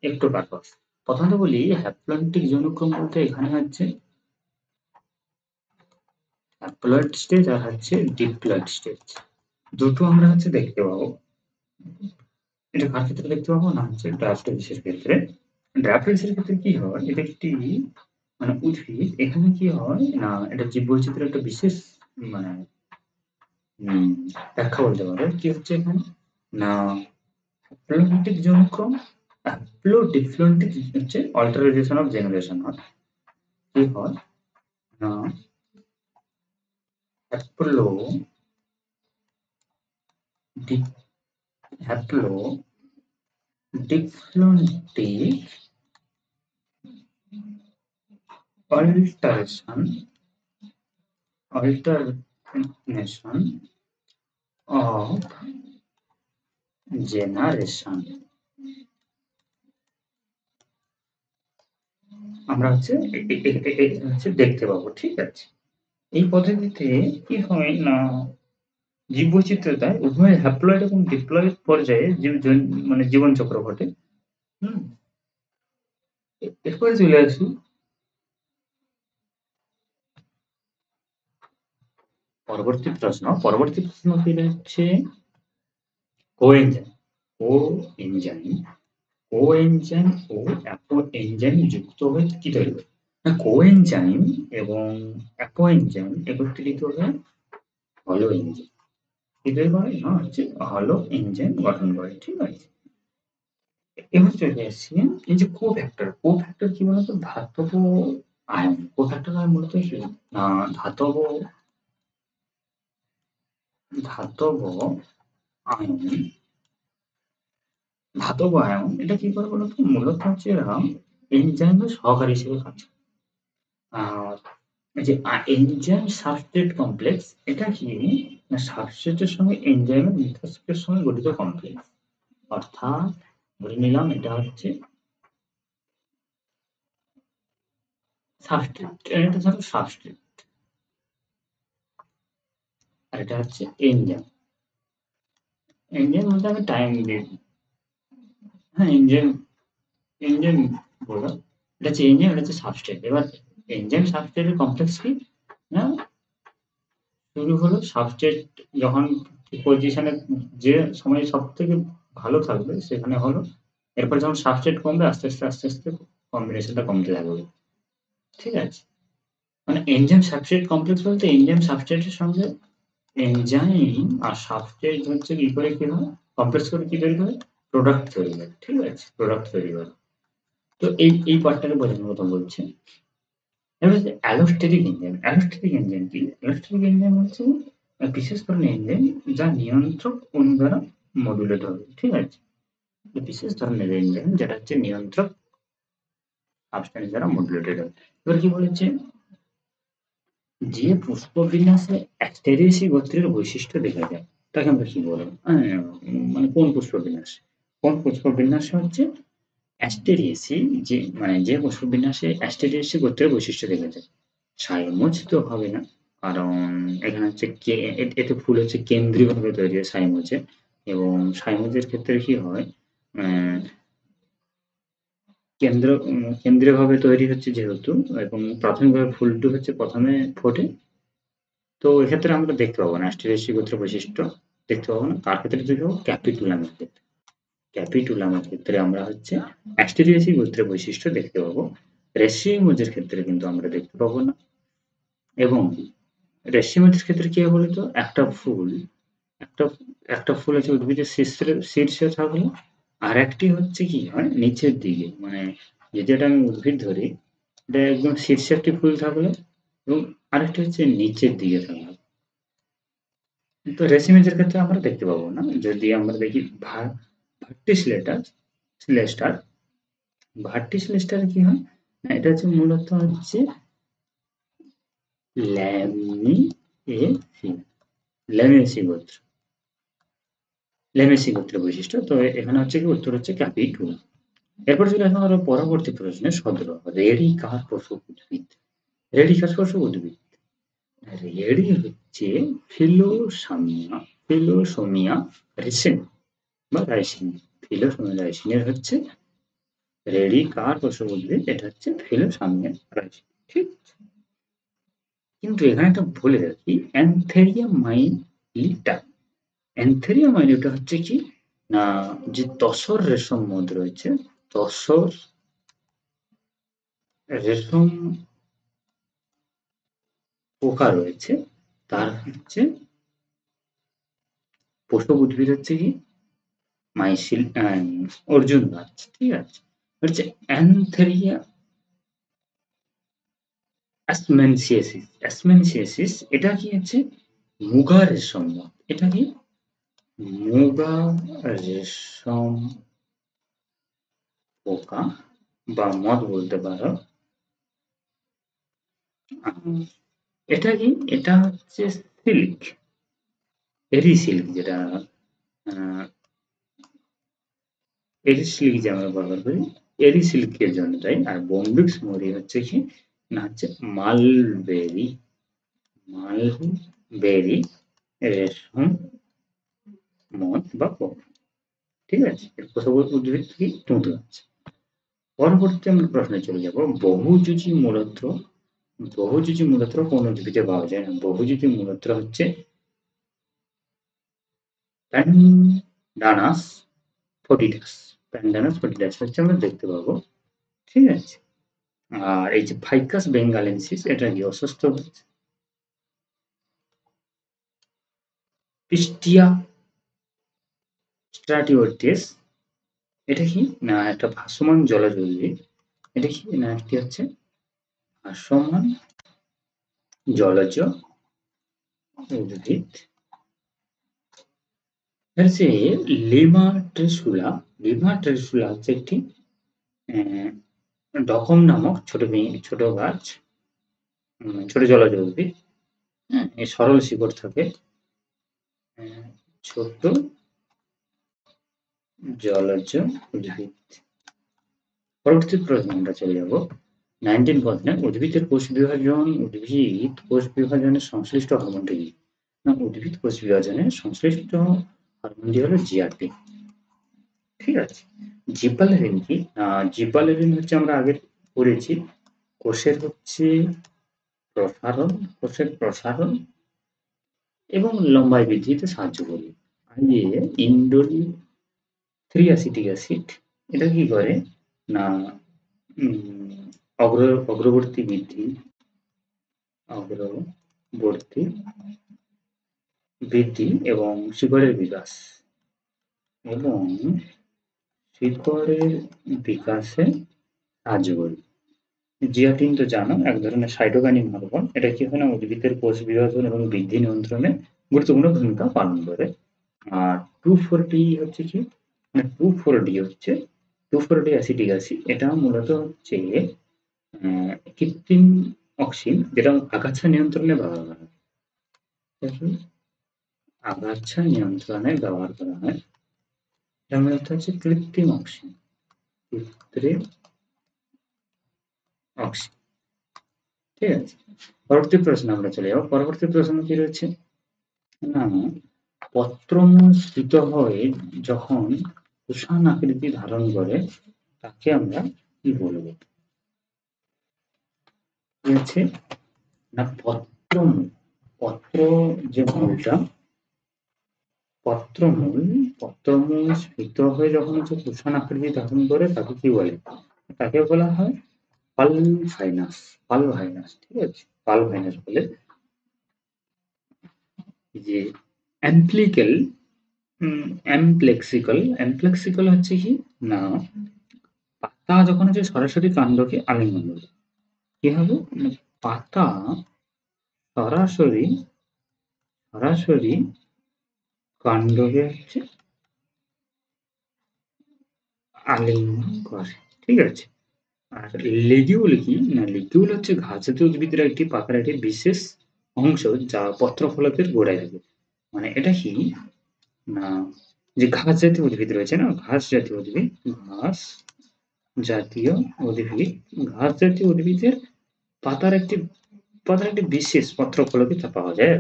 একটোকার্পাস। প্রথমত বলি হ্যাপ্লন্টিক জনক্রম বলতে এখানে হচ্ছে হ্যাপ্লয়েড স্টেজ আর হচ্ছে ডিপ্লয়েড স্টেজ, দুটো আমরা হচ্ছে দেখতে পাবো। এটা কার ক্ষেত্রে দেখতে পাবো না, হচ্ছে ড্রাফটেরিসের ক্ষেত্রে। ড্রাফটেরিসের ক্ষেত্রে কি হয়, এটা একটি মানে উদ্ভিদ, এখানে কি হয় না, এটা জীববৈচিত্র্যের একটা বিশেষ মানে ব্যাখ্যা বলতে পারো কি হচ্ছে এখানে না হ্যাপ্লোনিটিক যৌনক্রম হ্যাপ্লোডিপ্লয়েডিক হচ্ছে অল্টারাইজেশন অফ জেনারেশন হয় কি হয় না হ্যাপ্লো হ্যাপ্লো ডিপ্লয়েডিক alternation of generation আমরা হচ্ছে হচ্ছে দেখতে পাবো ঠিক আছে এই পদ্ধতিতে কি হয় না জীববৈচিত্র্যতায় উভয় হ্যাপ্লয়েড এবং ডিপ্লয়েড পর্যায়ে মানে জীবন চক্র ঘটে হুম এরপরে চলে আসি পরবর্তী প্রশ্ন কি হচ্ছে কোএনজাইম কোএনজাইম ও অ্যাপোএনজাইম যুক্ত হয়ে কি তৈরি করে না কোএনজাইম এবং অ্যাপোএনজাইম একত্রিত হয়ে হলো এনজাইম কি তৈরি করে না হচ্ছে হলো এনজাইম গঠন করে ঠিক আছে এবার চলে আসছি এই যে কোফ্যাক্টর কি বলতো ধাতব আয়ন কোফ্যাক্টর আয়ন মূলত কি ধাতব ধাতব আয়ন ধাতব আয়ন এটা কি করে বলতো মূলত হচ্ছে এরা এনজাইমের সহকারী হিসেবে কাজ করে আর এই যে এনজাইম সাবস্ট্রেট কমপ্লেক্স এটা কি না সাবস্ট্রেটের সঙ্গে এনজাইমের মিথস্ক্রিয়ার সঙ্গে গঠিত কমপ্লেক্স অর্থাৎ ধরে নিলাম এটা হচ্ছে সাবস্ট্রেট এটা ধরো সাবস্ট্রেট আর এটা হচ্ছে এনজাইম মধ্যে আমি টাইম দিই হ্যাঁ এনজাইম বললাম এটা হচ্ছে এনজাইম এটা হচ্ছে সাবস্ট্রেট এবার এনজাইম সাবস্ট্রেটের কমপ্লেক্স কি না শুরু হলো সাবস্ট্রেট যখন পজিশনে যে সময় সব থেকে ভালো থাকবে সেখানে হলো এরপর যখন সাবস্ট্রেট কমবে আস্তে আস্তে কম্বিনেশনটা কমতে থাকবে ঠিক আছে মানে এনজাইম সাবস্ট্রেট কমপ্লেক্স বলতে এনজাইম সাবস্ট্রেটের সঙ্গে এনজাইম আর সাবস্ট্রেট হচ্ছে কি করে কি হয় কমপ্লেক্স করে কি তৈরি করে প্রোডাক্ট তৈরি করে ঠিক আছে প্রোডাক্ট তৈরি করে তো এই পার্টটাকে বোঝানোর কথা বলছে এবার হচ্ছে অ্যালোস্টেরিক এনজাইম কি অ্যালোস্টেরিক এনজাইম হচ্ছে বিশেষ ধরনের এনজাইম যা নিয়ন্ত্রক অণু দ্বারা মডুলেট হবে ঠিক আছে বিশেষ ধরনের এনজাইম যেটা হচ্ছে নিয়ন্ত্রক সাবস্টেন্স দ্বারা মডুলেটেড হবে এবার কি বলেছে যে পুষ্পবিন্যাসে অ্যাস্টেরিয়াসি গোত্রের বৈশিষ্ট্য দেখা যায় তাকে আমরা কি বলবো মানে কোন পুষ্পবিন্যাসে হচ্ছে অ্যাস্টেরিয়াসি যে পুষ্পবিন্যাসে অ্যাস্টেরিয়াসি গোত্রের বৈশিষ্ট্য দেখা যায় সাইমোজ তো হবে না কারণ এখানে হচ্ছে এতে ফুল হচ্ছে কেন্দ্রীয়ভাবে তৈরি হয় সাইমোজে এবং সাইমোজের ক্ষেত্রে কি হয় কেন্দ্রীয়ভাবে তৈরি হচ্ছে যেহেতু এবং প্রাথমিকভাবে ফুলটি হচ্ছে প্রথমে ফোটে তো এক্ষেত্রে আমরা দেখতে পাবো না অ্যাস্টেরিয়াসি গোত্রের বৈশিষ্ট্য দেখতে পাবো না কার ক্ষেত্রে দেখতে পাবো ক্যাপিটুলামের ক্ষেত্রে আমরা হচ্ছে অ্যাস্টেরিয়াসি গোত্রের বৈশিষ্ট্য দেখতে পাবো রেসিমোজের ক্ষেত্রে কিন্তু আমরা দেখতে পাবো না এবং রেসিমোজের ক্ষেত্রে কি হয় বলতো একটা একটা ফুল হচ্ছে উদ্ভিদের শীর্ষে থাকলে আর একটি হচ্ছে কি হয় নিচের দিকে মানে যদি এটা আমি উদ্ভিদ ধরি এটা একদম শীর্ষে একটি ফুল থাকলে এবং আরেকটি হচ্ছে নিচের দিকে থাকবে তো রেসিমেজের ক্ষেত্রে আমরা দেখতে পাবো না যদি আমরা দেখি ভার্টিসিলেস্টার ভার্টিসিলেস্টার কি হয় না এটা হচ্ছে মূলত হচ্ছে ল্যামিয়েসি গোত্রের বৈশিষ্ট্য তো এখানে হচ্ছে কি উত্তর হচ্ছে ক্যাপিটুলা এরপর চলে আসলাম আরো পরবর্তী প্রশ্নে সদর রেডিকার উদ্ভিদ রেডি হচ্ছে ফিলোসোমিয়া রেসিন বা রাইসিন ফিলোসোমিয়া রাইসিনের হচ্ছে রেডি কার পোষক উদ্ভিদ এটা হচ্ছে ফিলোসামিয়া রাইসিন ঠিক কিন্তু এখানে একটা বলে রাখি অ্যান্থেরিয়া মাইলিটা হচ্ছে কি না যে তসর রেশম মধ রয়েছে তসর রেশম পোকা রয়েছে তার হচ্ছে পোষক উদ্ভিদ হচ্ছে কি মাইসিল অর্জুন গাছ, ঠিক আছে। হচ্ছে অ্যানথেরিয়া অ্যাসমেনসিয়াসিস। অ্যাসমেনসিয়াসিস এটা কি হচ্ছে মুগা রেশম মথ। এটা কি মুগা রেশম পোকা বা মথ বলতে পারো। এটা কি, এটা হচ্ছে সিল্ক, এরি সিল্ক, যেটা এরি সিল্ক যে আমরা ব্যবহার করি, এরি সিল্কের জন্য তাই। আর বম্বিক্স মরি হচ্ছে কি না, হচ্ছে মালবেরি, মালবেরি রেশম মথ বা পোকা, ঠিক আছে। এর পোষক উদ্ভিদ কি তুঁতে আছে। পরবর্তী আমরা প্রশ্নে চলে যাব। বহুযুজি মূলত্র কোন উদ্ভিদে পাওয়া যায় না? বহুযুজি মূলত্র হচ্ছে প্যান্ডানাস ফটিডাস। প্যান্ডানাস ফটিডাস হচ্ছে আমরা দেখতে পাবো, ঠিক আছে। আর এই যে ফাইকাস বেঙ্গালেন্সিস, এটা কি অসুস্থ হচ্ছে। পিস্টিয়া স্ট্রাটিওটিস, এটা কি না একটা ভাসমান জলজ উদ্ভিদ। এটা কি না একটি হচ্ছে ভাসমান জলজ উদ্ভিদ। হচ্ছে লিমা ট্রিসুলা। লিমা ট্রিসুলা হচ্ছে একটি ডকম নামক ছোট গাছ, ছোট জলজ উদ্ভিদ। হ্যাঁ, এই সরল শিকড় থাকে, ছোট জলজ উদ্ভিদ। পরবর্তী প্রশ্নে আমরা চলে যাব 19 প্রশ্নে। উদ্ভিদ কোষ বিভাজনের সংশ্লিষ্ট হরমোনটি কি? না, উদ্ভিদ কোষ বিভাজনের সংশ্লিষ্ট হরমোনটি হলো জিআরপি, ঠিক আছে। জিব্বারেলিন কি? জিব্বারেলিন হচ্ছে আমরা আগে পড়েছি কোষের হচ্ছে প্রসারণ এবং লম্বায় বৃদ্ধিতে সাহায্য করে। আর যে ইন্ডোলিন 3 অ্যাসিটিক অ্যাসিড, এটা কি করে না অগ্রবর্তী বৃদ্ধি এবং শিকড়ের বিকাশে সাহায্য করে। জিয়াটিন তো জানো, এক ধরনের সাইটোকাইনিন হরমোন। এটা কি হয় না উদ্ভিদের কোষ বিভাজন এবং বৃদ্ধি নিয়ন্ত্রণে গুরুত্বপূর্ণ ভূমিকা পালন করে। আর 2,4-D হচ্ছে কি, মানে 2,4-D হচ্ছে 2,4-D অ্যাসিটিক অ্যাসিড। এটা মূলত হচ্ছে কৃত্রিম অক্সিন, যেটা আগাছা নিয়ন্ত্রণে ব্যবহার করা হয়। আগাছা নিয়ন্ত্রণে ব্যবহার করা হয়। এটা মূলত হচ্ছে কৃত্রিম অক্সিন, ঠিক আছে। পরবর্তী প্রশ্ন আমরা চলে যাব। পরবর্তী প্রশ্ন কি রয়েছে না, পত্রমূল স্ফীত হয়ে যখন কুষাণ আকৃতি ধারণ করে তাকে আমরা কি বলবো? কি আছে না, পত্র যে মূলটা, পত্রমূল স্ফীত হয়ে যখন হচ্ছে কুষাণ আকৃতি ধারণ করে তাকে কি বলে? তাকে বলা হয় পালভাইনাস। ঠিক আছে, পালভাইনাস বলে। যে অ্যামপ্লেক্সিকল হচ্ছে কি না, পাতা যখন হচ্ছে সরাসরি কাণ্ডকে আলিঙ্গন করে, কি হবে পাতা সরাসরি কাণ্ডকে হচ্ছে আলিঙ্গন করে, ঠিক আছে। আর লিগিউল কি না, লিগিউল হচ্ছে ঘাস জাতীয় উদ্ভিদের একটি পাতার একটি বিশেষ অংশ যা পত্রফলকের গোড়ায় থাকে। মানে এটা কি না, যে ঘাস জাতীয় উদ্ভিদ রয়েছে না, ঘাস জাতীয় উদ্ভিদের পাতার একটি বিশেষ পত্রফলকে তা পাওয়া যায়।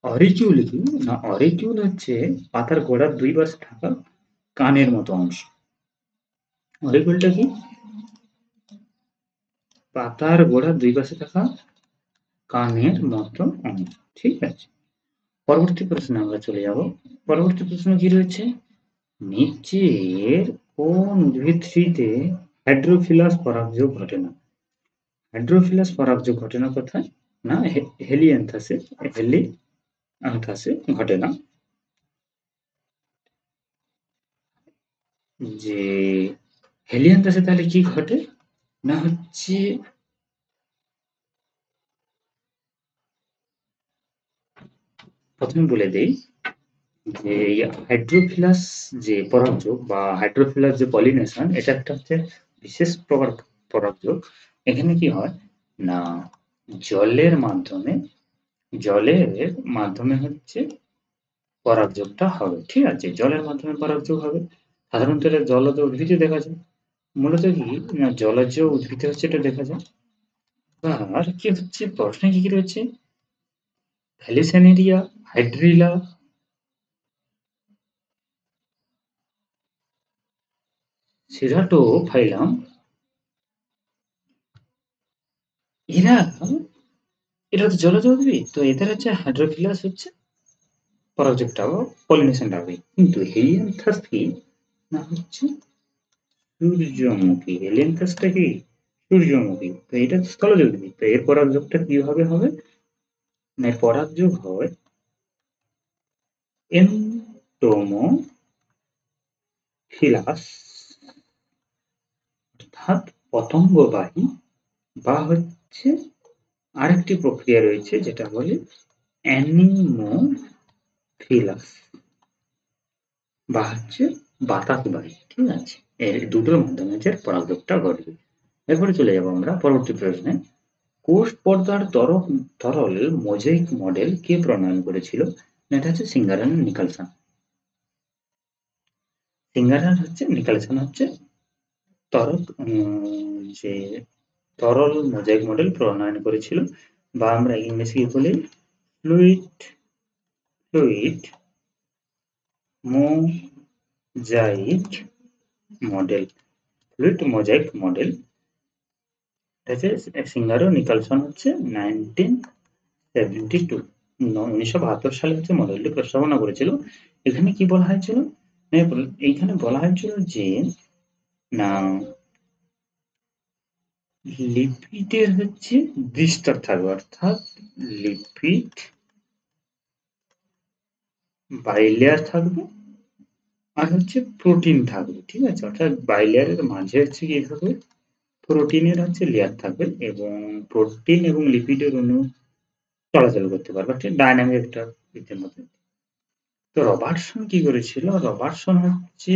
অরিকিউল কি না, অরিকিউল হচ্ছে পাতার গোড়ার দুই পাশে থাকা কানের মতো অংশ। অরিকিউলটা কি পাতার গোড়ার দুই পাশে থাকা কানের মতো অংশ, ঠিক আছে। পরবর্তী প্রশ্নে আমরা চলে যাব। পরবর্তী প্রশ্ন কি রয়েছে, নিচের কোন উদ্ভিদটিতে হাইড্রোফিলাস পরাগযোগ ঘটে না? হাইড্রোফিলাস পরাগযোগ ঘটে না কোথায়? না হেলিয়ান্থাসে। অ্যান্থাসে ঘটে না। যে হেলিয়ান্থাসে তাহলে কি ঘটে না হচ্ছে প্রথমে বলে দেই যে হাইড্রোফিলাস যে পরাগযোগ বা হাইড্রোফিলাস যে পলিনেশন, এটা একটা হচ্ছে বিশেষ প্রকার পরাগযোগ। এখানে কি হয় না জলের মাধ্যমে জলের মাধ্যমে হচ্ছে পরাগযোগটা হবে, ঠিক আছে? জলের মাধ্যমে পরাগযোগ হবে। সাধারণত এটা জলজ উদ্ভিদে দেখা যায়। মূলত কি না জলজ উদ্ভিদে হচ্ছে এটা দেখা যায়। আর কি হচ্ছে প্রশ্নে কি রয়েছে থ্যালিসেনেরিয়া, হাইড্রিলা, সেরাটোফাইলাম, এরা এটা তো জলজ উদ্ভিদ, তো এদের হচ্ছে হাইড্রোফিলাস হচ্ছে পরাগযোগটা বা পলিনেশনটা হবে। কিন্তু হেলিয়ান্থাস কি না হচ্ছে সূর্যমুখী। হেলিয়ান্থাসটা কি সূর্যমুখী, তো এটা তো স্থলজ উদ্ভিদ, তো এর পরাগযোগটা কিভাবে হবে না এর পরাগযোগ হয় এন্টোমোফিলাস অর্থাৎ পতঙ্গবাহী বা হচ্ছে আরেকটি প্রক্রিয়া রয়েছে যেটা বলে অ্যানিমোফিলাস বা হচ্ছে বাতাসবাহী, ঠিক আছে? এর দুটোর মাধ্যমে হচ্ছে পরাগযোগটা ঘটবে। এরপরে চলে যাব আমরা পরবর্তী প্রশ্নে। কোষ পর্দার তরল মোজাইক মডেল কে প্রণয়ন করেছিল? এটা হচ্ছে সিঙ্গারান নিকলসন। সিঙ্গারান হচ্ছে নিকলসন হচ্ছে যে তরল মোজাইক মডেল প্রণয়ন করেছিল, বা আমরা ইংরেজি বলি fluid fluid mosaic model. Fluid mosaic model সিঙ্গারো নিকলসন হচ্ছে 1972 সালে হচ্ছে মডেলটি প্রস্তাবনা করেছিল। এখানে কি বলা হয়েছিল এইখানে বলা হয়েছিল যে না লিপিডের হচ্ছে দ্বিস্তর থাকবে, অর্থাৎ লিপিড বাইলেয়ার থাকবে আর হচ্ছে প্রোটিন থাকবে, ঠিক আছে? অর্থাৎ বাইলেয়ারের মাঝে হচ্ছে কি থাকবে প্রোটিনের হচ্ছে লেয়ার থাকবে, এবং প্রোটিন এবং লিপিডের অণু চলাচল করতে পারবে, একটা ডায়নামিক একটা ইতির মধ্যে। তো রবার্টসন কি করেছিল? রবার্টসন হচ্ছে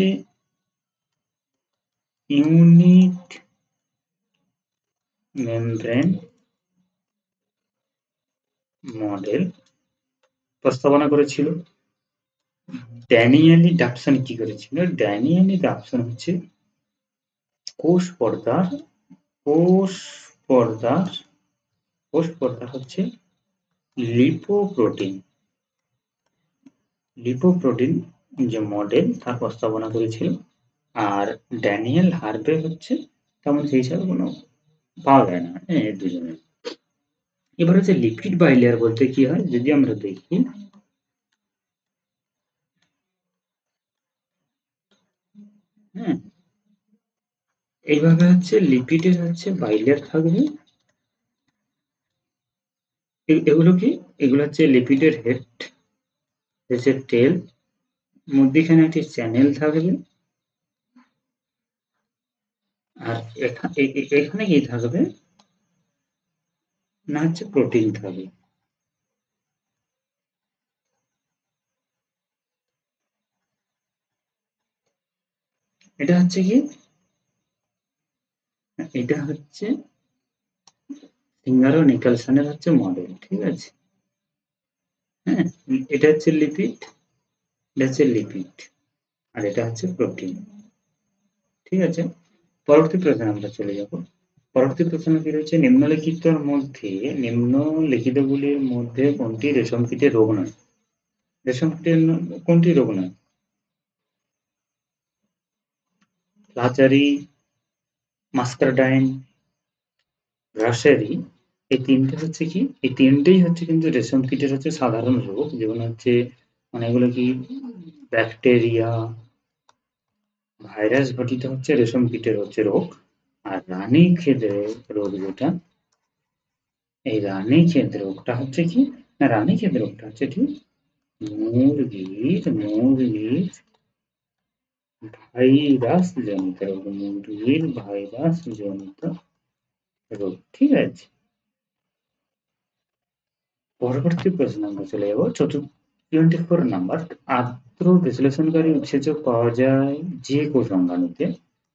ইউনিট মেমব্রেন মডেল প্রস্তাবনা করেছিল। ড্যানিয়েলি ডাবসন কি করেছিল? ড্যানিয়েলি ডাবসন হচ্ছে কোষ পর্দার কোষ পর্দার কোষ পর্দার হচ্ছে লিপোপ্রোটিন লিপোপ্রোটিন যে মডেল তার প্রস্তাবনা করেছিল। আর ড্যানিয়েল হার্ভে হচ্ছে তেমন সেই হিসাবে কোনো পাওয়া যায় না, হ্যাঁ, দুজনের। এবার হচ্ছে লিপিড বাইলেয়ার বলতে কি হয় যদি আমরা দেখি, হ্যাঁ, এইভাবে হচ্ছে লিপিডের হচ্ছে বাইলেয়ার থাকবে। এগুলো কি এগুলো হচ্ছে লিপিডের হেড, হচ্ছে টেল, মধ্যিখানে একটি চ্যানেল থাকবে। আর এখানে কি থাকবে না হচ্ছে প্রোটিন থাকবে। এটা হচ্ছে কি এটা হচ্ছে সিঙ্গারো নিকলসনের হচ্ছে মডেল, ঠিক আছে? হ্যাঁ, এটা হচ্ছে লিপিড, এটা হচ্ছে লিপিড, আর এটা হচ্ছে প্রোটিন, ঠিক আছে? পরবর্তী প্রশ্নে আমরা চলে যাব। পরবর্তী প্রশ্ন কি রয়েছে? নিম্নলিখিতগুলির মধ্যে কোনটি রেশম কীটের রোগ নয়? রেশম কীটের কোনটি রোগ নয়? ফ্লাচারি, মাস্কারডাইন, গ্রাসেরি, এই তিনটে হচ্ছে কি এই তিনটেই হচ্ছে কিন্তু রেশম কীটের হচ্ছে সাধারণ রোগ, যেমন হচ্ছে মানে এগুলো কি ব্যাকটেরিয়া ভাইরাস ঘটিত হচ্ছে রেশম কীটের হচ্ছে রোগ। আর রানীক্ষেত রোগ যেটা, এই রানীক্ষেত রোগটা হচ্ছে কি না রানীক্ষেত রোগটা হচ্ছে ঠিক মুরগির ভাইরাস জনিত রোগ, মুরগির ভাইরাস জনিত রোগ। ঠিক আছে, পরবর্তী প্রশ্ন আমরা চলে যাবো 24 নাম্বার। আর্দ্র বিশ্লেষণকারী উৎসেচক পাওয়া যায় যে কোষ অঙ্গাণুতে?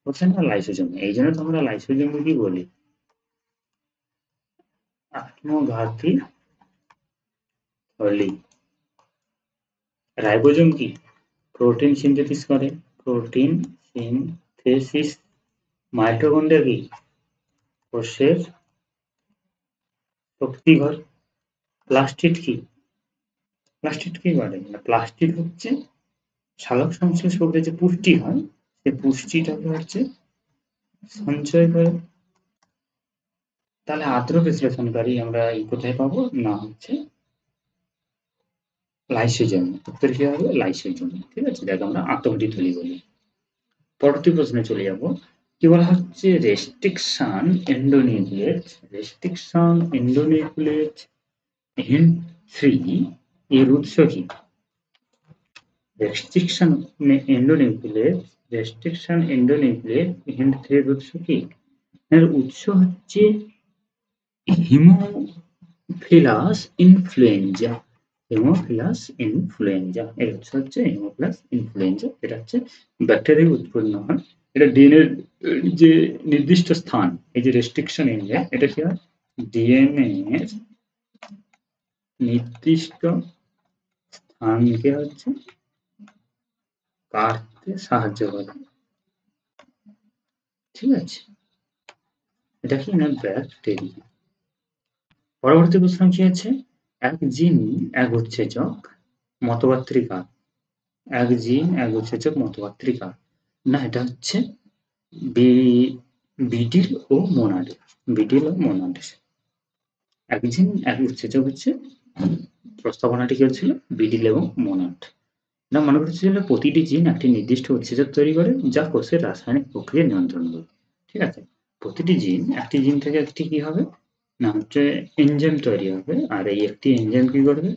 বলছেন না লাইসোজোমে, এই জন্য তো আমরা লাইসোজোমকে কি বলি? আত্মঘাতী থলি। রাইবোজোম কি? প্রোটিন সিনথেসিস করে, প্রোটিন সিনথেসিস। মাইটোকন্ড্রিয়া কি? কোষের শক্তিঘর। প্লাস্টিড কি? প্লাস্টিড কি করে না, প্লাস্টিড হচ্ছে সালোক সংশ্লেষ প্রক্রিয়ায় যে পুষ্টি হয়, সেই পুষ্টিটাকে হচ্ছে সঞ্চয় করে। তাহলে আর্দ্র বিশ্লেষণকারী আমরা এই কোথায় পাবো না হচ্ছে লাইসোজোম। উত্তর কি হবে? লাইসোজোম। ঠিক আছে, যাকে আমরা আত্মঘাতী থলি বলি। পরবর্তী প্রশ্নে চলে যাব। কি বলা হচ্ছে? রেস্ট্রিকশন এন্ডোনিউক্লিয়েট, রেস্ট্রিকশন এন্ডোনিউক্লিয়েট হিন্ট 3 এর উৎস কি? রেস্ট্রিকশন এন্ডোনিউক্লিয়েট, রেস্ট্রিকশন এন্ডোনিউক্লিয়েট হিন্ট 3 এর উৎস কি? এর উৎস হচ্ছে হিমোফিলাস ইনফ্লুয়েঞ্জা। হিমোফিলাস ইনফ্লুয়েঞ্জা এর উৎস হচ্ছে হিমোফিলাস ইনফ্লুয়েঞ্জা। এটা হচ্ছে ব্যাকটেরিয়া উৎপন্ন হয়। এটা ডিএনএ যে নির্দিষ্ট স্থান, এই যে রেস্ট্রিকশন এরিয়া, এটা কি হয়? ডিএনএ এর নির্দিষ্ট স্থানকে হচ্ছে কাটতে সাহায্য করে। ঠিক আছে, এটা কি না ব্যাকটেরিয়া। পরবর্তী প্রশ্ন কি আছে? এক জিন এক উৎসেচক মতবাদটি কার? এক জিন এক উৎসেচক মতবাদটি কার? না, এটা হচ্ছে বিডিল ও মোনাড। বিডিল ও মোনাড। এক জিন এক উৎসেচক হচ্ছে, প্রস্তাবনাটি কি হচ্ছিল? বিডিল এবং মোনাড। না, মনে করছিল প্রতিটি জিন একটি নির্দিষ্ট উৎসেচক তৈরি করে যা কোষের রাসায়নিক প্রক্রিয়া নিয়ন্ত্রণ করে। ঠিক আছে, প্রতিটি জিন, একটি জিন থেকে একটি কি হবে না হচ্ছে এনজাইম তৈরি হবে, আর এই একটি এনজাইম কি করবে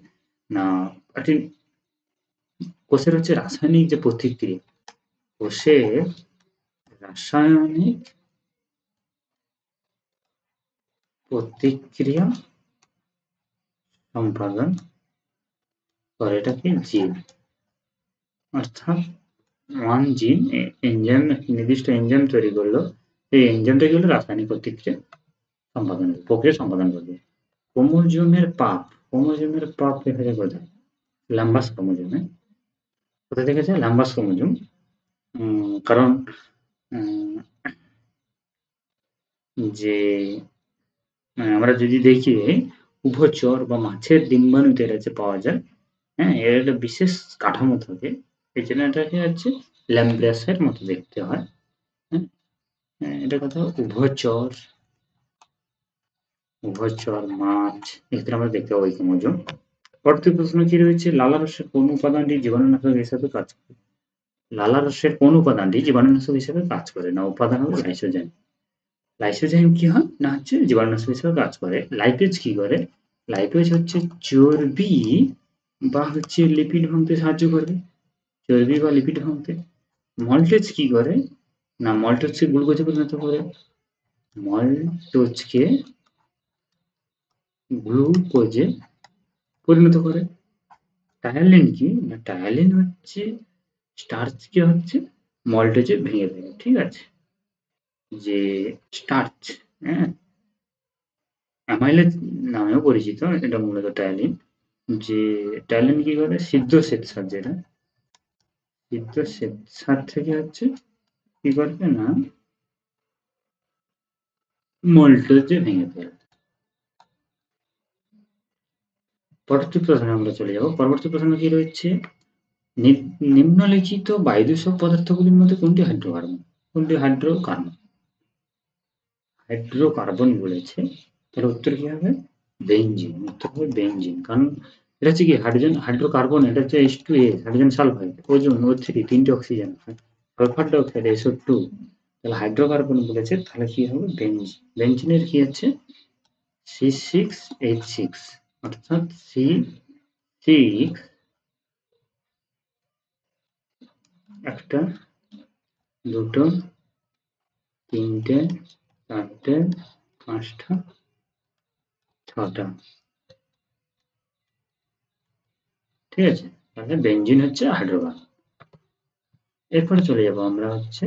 না একটি কোষের হচ্ছে রাসায়নিক যে প্রতিক্রিয়া, কোষের রাসায়নিক প্রতিক্রিয়া সম্পাদন করে, এটাকে জিন। অর্থাৎ ওয়ান জিন এনজাইম, নির্দিষ্ট এনজাইম তৈরি করলো, এই এনজাইমটা কি হলো রাসায়নিক প্রক্রিয়া সম্পাদন করবে। ক্রোমোজোমের পাপ, ক্রোমোজোমের পাপ দেখা যায় কোথায়? লাম্বাস ক্রোমোজোমে। কোথায় দেখা যায়? লাম্বাস ক্রোমোজোম। কারণ যে আমরা যদি দেখি উভচর বা মাছের ডিম্বাণুতে এটা যে পাওয়া যায়, হ্যাঁ, এর একটা বিশেষ কাঠামো থাকে, এই জন্য এটাকে হচ্ছে ল্যাম্প্রেসের মতো দেখতে হয়। হ্যাঁ, এটা কথা উভচর, মাছ, এক্ষেত্রে আমরা দেখতে পাবো এই ক্রোমোজোম। পরবর্তী প্রশ্ন কি রয়েছে? লালারসের কোন উপাদানটি জীবাণুনাশক হিসেবে কাজ করে? লালারসের কোন উপাদানটি জীবাণুনাশক হিসেবে কাজ করে? না, উপাদান হলো লাইসোজেন। লাইসোজেন কি হয় না হচ্ছে জীবাণুনাশক হিসেবে কাজ করে। লাইপেজ কি করে? লাইপেজ হচ্ছে চর্বি বা হচ্ছে লিপিড ভাঙতে সাহায্য করবে, চর্বি বা লিপিড ভাঙতে। মল্টেজ কি করে না মল্টেজকে গ্লুকোজে পরিণত করে, মল্টোজকে গ্লুকোজে পরিণত করে। টায়ালিন কি না টায়ালিন হচ্ছে স্টার্চকে হচ্ছে মল্টেজে ভেঙে দেয়। ঠিক আছে, যে স্টার্চ, হ্যাঁ, অ্যামাইলেজ নামেও পরিচিত এটা মূলত টায়ালিন। যে টায়ালিন কি করে? সিদ্ধ শ্বেতসার, যেটা সিদ্ধ শ্বেতসার থেকে হচ্ছে কি করবে না মল্টেজে ভেঙে দেয়। পরবর্তী প্রশ্নে আমরা চলে যাব। পরবর্তী প্রশ্ন কি রয়েছে? নিম্নলিখিত বায়ুদূষক পদার্থগুলির মধ্যে কোনটি হাইড্রোকার্বন? কোনটি হাইড্রোকার্বন? হাইড্রোকার্বন বলেছে, তাহলে উত্তর কি হবে? বেনজিন। উত্তর হবে বেনজিন। কারণ এটা হচ্ছে কি হাইড্রোকার্বন, এটা হচ্ছে H2S, hydrogen sulphide, ozone O3, তিনটে অক্সিজেন, সালফার ডাইঅক্সাইড SO2। তাহলে হাইড্রোকার্বন বলেছে, তাহলে কি হবে? বেনজিন। বেনজিনের কি আছে? C6H6, অর্থাৎ C6 একটা, দুটো, তিনটে, চারটে, পাঁচটা, ছটা। ঠিক আছে, তাহলে বেঞ্জিন হচ্ছে হাইড্রোকার্বন। এরপরে চলে যাব আমরা হচ্ছে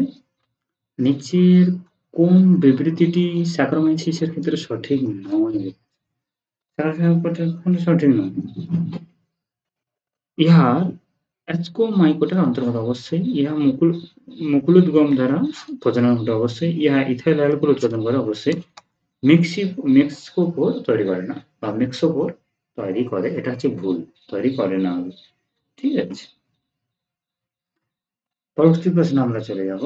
নিচের কোন বিবৃতিটি স্যাকারোমাইসিসের ক্ষেত্রে সঠিক নয়? সঠিক নয়। ইহা অ্যাসকোমাইকোটার অন্তর্গত অবশ্যই। ইহা মুকুলোদ্গম দ্বারা প্রজনন ঘটে অবশ্যই। ইহা ইথাইল অ্যালকোহল উৎপাদন করে অবশ্যই। মিক্সোপোর তৈরি করে না, বা মিক্সোপোর তৈরি করে, এটা হচ্ছে ভুল, তৈরি করে না। ঠিক আছে, পরবর্তী প্রশ্ন আমরা চলে যাব।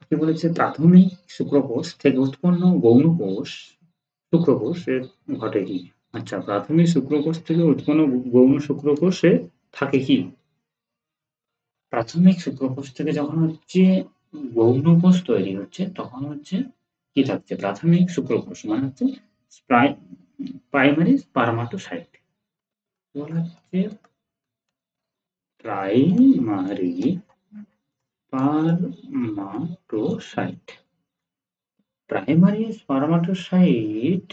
কি বলেছে, প্রাথমিক শুক্রকোষ থেকে উৎপন্ন গৌণ কোষ শুক্রকোষে ঘটে কি? আচ্ছা, প্রাথমিক শুক্রকোষ থেকে উৎপন্ন গৌণ শুক্রকোষে থাকে কি? প্রাথমিক শুক্রকোষ থেকে যখন হচ্ছে গৌণ কোষ তৈরি হচ্ছে তখন হচ্ছে কি থাকছে? প্রাথমিক শুক্রকোষ মানে হচ্ছে প্রাইমারি স্পারমাটোসাইট। বলা হচ্ছে প্রাইমারি স্পারমাটোসাইট। প্রাইমারি স্পারমাটোসাইট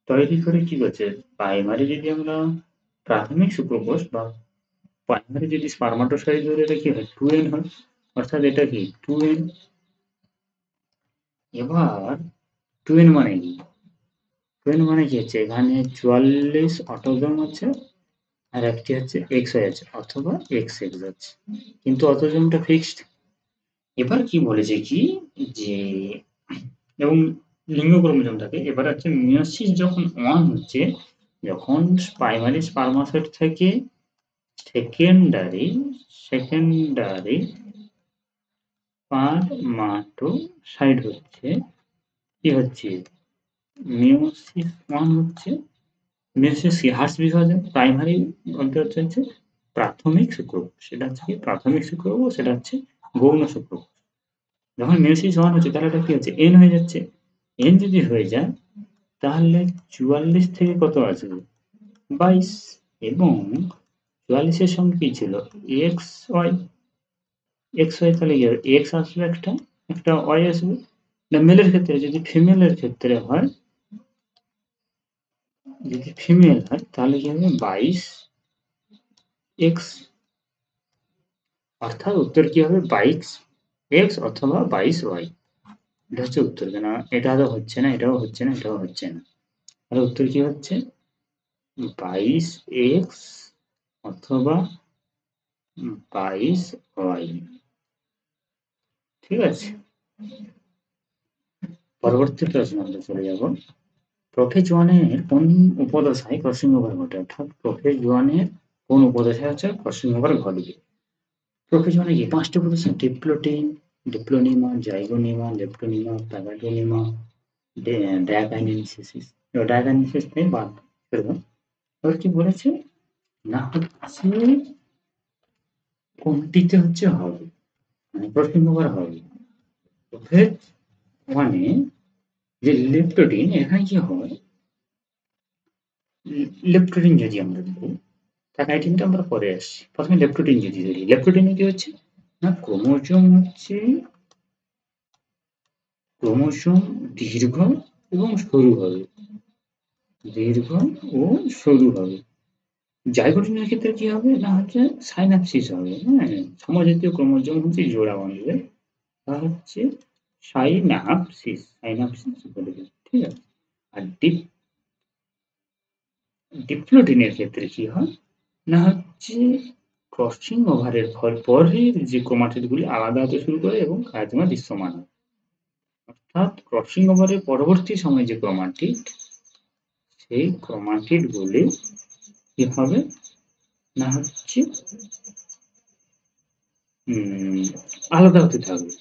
তৈরি করে কি করছে? প্রাইমারি যদি আমরা প্রাথমিক শুক্রকোষ বা প্রাইমারি যদি স্পারমাটোসাইট ধরে, এটা কি হয়? 2n হয়, অর্থাৎ এটা কি 2n। এবার 2n মানে কি? 2n মানে কি হচ্ছে, এখানে 44 অটোজোম আছে আর একটি হচ্ছে XY আছে অথবা XX আছে, কিন্তু অটোজোমটা ফিক্সড। এবার কি বলেছে কি যে, এবং লিঙ্গ ক্রোমোজোম থাকে। এবার হচ্ছে মিয়োসিস যখন 1 হচ্ছে, যখন প্রাইমারি স্পারমাটোসাইট থেকে সেকেন্ডারি স্পারমাটোসাইট হচ্ছে, কি হচ্ছে? মিয়োসিস 1 হচ্ছে। মিয়োসিস কি? হ্রাস বিভাজন। প্রাইমারি বলতে হচ্ছে প্রাথমিক শুক্রকোষ, সেটা হচ্ছে কি? প্রাথমিক শুক্রকোষ, সেটা হচ্ছে গৌণ শুক্রকোষ। যখন মিয়োসিস 1 হচ্ছে তাহলে এটা কি হচ্ছে? N হয়ে যাচ্ছে। N যদি হয়ে যায় তাহলে 44 থেকে কত আসবে? 22। এবং 44 এর সঙ্গে কি ছিল? XY। XY তাহলে কি হবে? X আসবে একটা, একটা Y আসবে। না, মেলের ক্ষেত্রে। যদি ফিমেলের ক্ষেত্রে হয়, যদি ফিমেল হয় তাহলে কি হবে? 22X। অর্থাৎ উত্তর কি হবে? 22X অথবা 22Y। এটা হচ্ছে উত্তর। কেন এটা তো হচ্ছে না, এটাও হচ্ছে না, এটাও হচ্ছে না, তাহলে উত্তর কি হচ্ছে? 22X অথবা 22Y। ঠিক আছে, পরবর্তী প্রশ্ন আমরা চলে যাব। প্রোফেজ 1 এর কোন উপদশায় ক্রসিং ওভার ঘটে? অর্থাৎ প্রোফেজ 1 এর কোন উপদশায় হচ্ছে ক্রসিং ওভার ঘটবে? প্রোফেজ 1 এ কি 5টি উপদশা? Diplotene, diplonema, zygonema, leptonema, pachynema, diakinesis. Diakinesis নেই, বাদ ফেলবো। এবার কি বলেছে না, হচ্ছে কোনটিতে হচ্ছে হবে, মানে ক্রসিং ওভার হবে? প্রোফেজ 1 এ যে লেপ্টোটিন, এখানে কি হয়? লেপ্টোটিন যদি আমরা ধরি, প্যাগাইটিনটা আমরা পরে আসছি, প্রথমে লেপ্টোটিন যদি ধরি, লেপ্টোটিনে কি হচ্ছে না, ক্রোমোজোম দীর্ঘ এবং সরু হবে, দীর্ঘ ও সরু হবে। জাইগোটিনের ক্ষেত্রে কি হবে না, হচ্ছে সাইন্যাপসিস হবে। হ্যাঁ, সমজাতীয় ক্রোমোজোম হচ্ছে জোড়া বাঁধবে, তা হচ্ছে সাইন্যাপসিস বলে। ঠিক আছে, আর ডিপ্লোটিনের ক্ষেত্রে কি হয় না, হচ্ছে ক্রসিং ওভারের পরের যে ক্রোমাটিডগুলি আলাদা হতে শুরু করে এবং কাইজমা দৃশ্যমান হয়। অর্থাৎ ক্রসিং ওভারের পরবর্তী সময়ে যে ক্রোমাটিড, সেই ক্রোমাটিডগুলি কি হবে না, হচ্ছে আলাদা হতে থাকবে,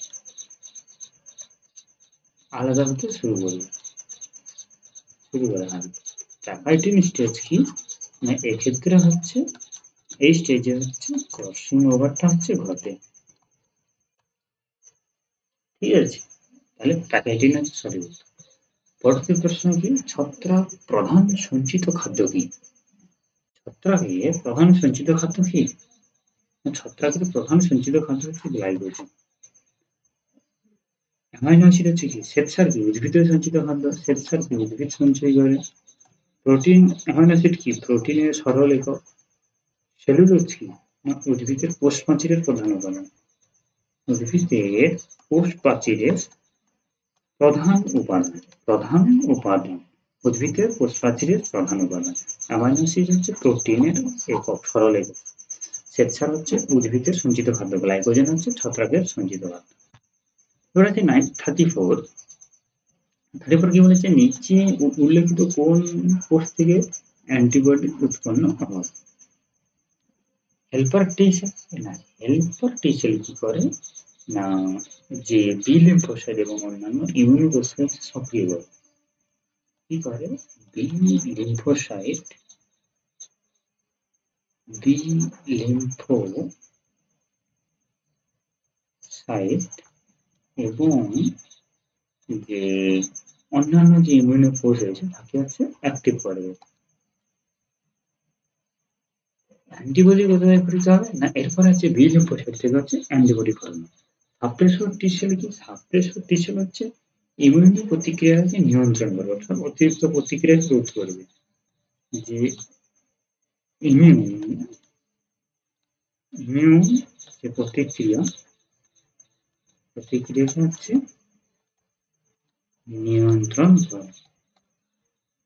আলাদা হতে শুরু করে প্যাগাইটিন স্টেজ কি না, এক্ষেত্রে হচ্ছে এই স্টেজে হচ্ছে ক্রসিং ওভারটা হচ্ছে ঘটে। ঠিক আছে, তাহলে প্যাগাইটিন হচ্ছে সঠিক উত্তর। পরবর্তী প্রশ্ন কি, ছত্রাক প্রধান সঞ্চিত খাদ্য কি? ছত্রাকের প্রধান সঞ্চিত খাদ্য কি? ছত্রাকের প্রধান সঞ্চিত খাদ্য হচ্ছে গ্লাইকোজেন। অ্যামাইনো অ্যাসিড হচ্ছে কি শ্বেতসার, কি উদ্ভিদের সঞ্চিত খাদ্য, শ্বেতসার কি উদ্ভিদ সঞ্চয় করে। প্রোটিন, অ্যামাইনো অ্যাসিড কি প্রোটিনের সরল একক। সেলুলোজ কি না উদ্ভিদের কোষ প্রাচীরের প্রধান উপাদান। উদ্ভিদের কোষ প্রাচীরের প্রধান উপাদান উদ্ভিদের কোষ প্রাচীরের প্রধান উপাদান। অ্যামাইনো অ্যাসিড হচ্ছে প্রোটিনের একক, সরল একক। শ্বেতসার হচ্ছে উদ্ভিদের সঞ্চিত খাদ্য, গ্লাইকোজেন হচ্ছে ছত্রাকের সঞ্চিত খাদ্য। এবার আছে 34 কি বলেছে, নিচে উল্লেখিত কোন কোষ থেকে অ্যান্টিবডি উৎপন্ন হয়। হেল্পার টি সেল, না হেল্পার টি সেল কি করে না যে বি লিম্ফোসাইট এবং অন্যান্য ইমিউন কোষকে সক্রিয় করে। কি করে বি লিম্ফোসাইট এবং যে অন্যান্য যে ইমিউন কোষ রয়েছে তাকে হচ্ছে অ্যাক্টিভ করে। অ্যান্টিবডি কোথায় গঠিত হবে না, এরপর হচ্ছে বি লিম্ফোসাইট থেকে হচ্ছে অ্যান্টিবডি ফর্ম। সাপ্রেসর টি সেল কি, সাপ্রেসর টি সেল হচ্ছে ইমিউন প্রতিক্রিয়াকে নিয়ন্ত্রণ করবে, অর্থাৎ অতিরিক্ত প্রতিক্রিয়া রোধ করবে। যে ইমিউন যে প্রতিক্রিয়াকে হচ্ছে নিয়ন্ত্রণ করে।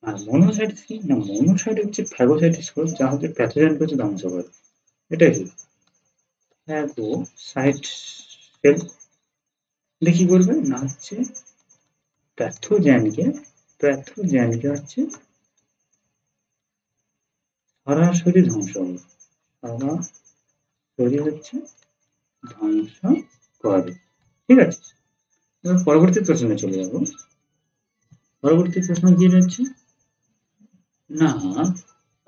আর মনোসাইট কি না, মনোসাইট হচ্ছে ফ্যাগোসাইটিস কোষ, যা হচ্ছে প্যাথোজেন কোষ ধ্বংস করে। এটা কি ফ্যাগোসাইট সেল কি করবে না হচ্ছে প্যাথোজেনকে হচ্ছে সরাসরি ধ্বংস করে। ঠিক আছে, এবার পরবর্তী প্রশ্নে চলে যাব। পরবর্তী প্রশ্ন কি রয়েছে না,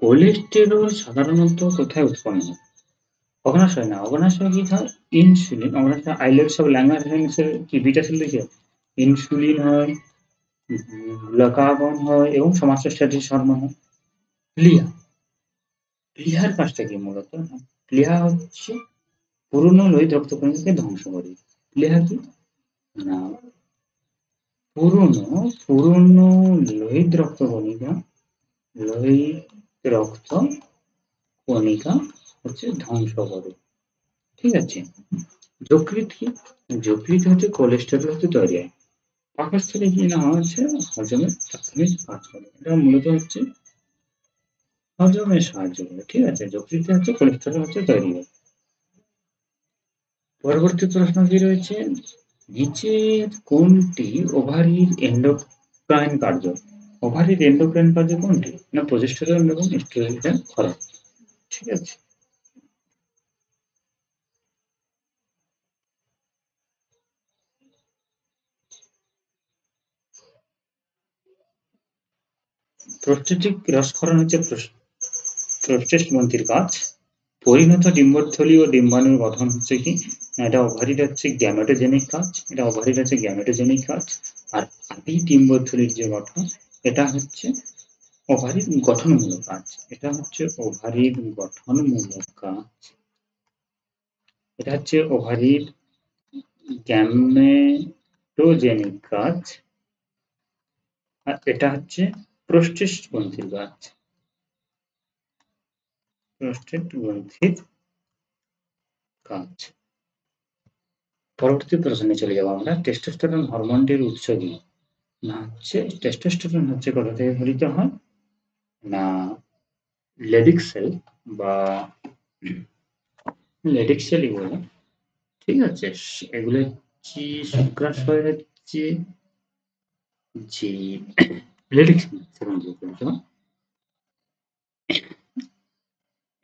কোলেস্টেরল সাধারণত কোথায় উৎপন্ন হয়। অগ্নাশয় না, অগ্নাশয় কি হয় ইনসুলিন, অগ্নাশয় আইলেটস অফ ল্যাঙ্গারহ্যান্সের কি বিটা সেল দেখে ইনসুলিন হয়, গ্লুকাগন হয় এবং সমাজস্ট্যাটিস হরমোন হয়। প্লিহার কাজটা কি মূলত, প্লিহা হচ্ছে পুরনো লোহিত রক্তকণিকাকে ধ্বংস করে। প্লিহা কি না পুরনো লোহিত রক্ত কণিকা হচ্ছে ধ্বংস করে। ঠিক আছে, যকৃৎ কি, যকৃৎ হচ্ছে কোলেস্টেরল হচ্ছে তৈরি হয়। পাকস্থলী কি না হচ্ছে হজমের প্রাথমিক কাজ করে, এটা মূলত হচ্ছে হজমে সাহায্য করে। ঠিক আছে, যকৃৎ হচ্ছে কোলেস্টেরল হচ্ছে তৈরি হয়। পরবর্তী প্রশ্ন কি রয়েছে, নিচের কোনটি ওভারির এন্ডোক্রাইন কার্য। ওভারির এন্ডোক্রাইন কার্য কোনটি না প্রজেস্টেরন এবং এস্ট্রোজেন ক্ষরণ। ঠিক আছে, প্রোস্টেটিক রসক্ষরণ হচ্ছে প্রোস্টেট গ্রন্থির কাজ। পরিণত ডিম্বথলি ও ডিম্বাণুর গঠন হচ্ছে কি না এটা ওভারির হচ্ছে গ্যামেটোজেনিক কাজ। আর আদি ডিম্বথলির যে গঠন এটা হচ্ছে ওভারির গঠনমূলক কাজ। এটা হচ্ছে ওভারির গ্যামেটোজেনিক কাজ। আর এটা হচ্ছে প্রোস্টেট গ্রন্থির কাজ। পরবর্তী প্রশ্নে চলে যাব আমরা। টেস্টোস্টেরন হরমোনটির উৎস কি না হচ্ছে টেস্টোস্টেরন হচ্ছে কোথা থেকে গঠিত হয় না লেডিক সেল বা লেডিক সেলই বলে। ঠিক আছে, এগুলো কি শুক্রাশয় হচ্ছে যে লেডিক সেল।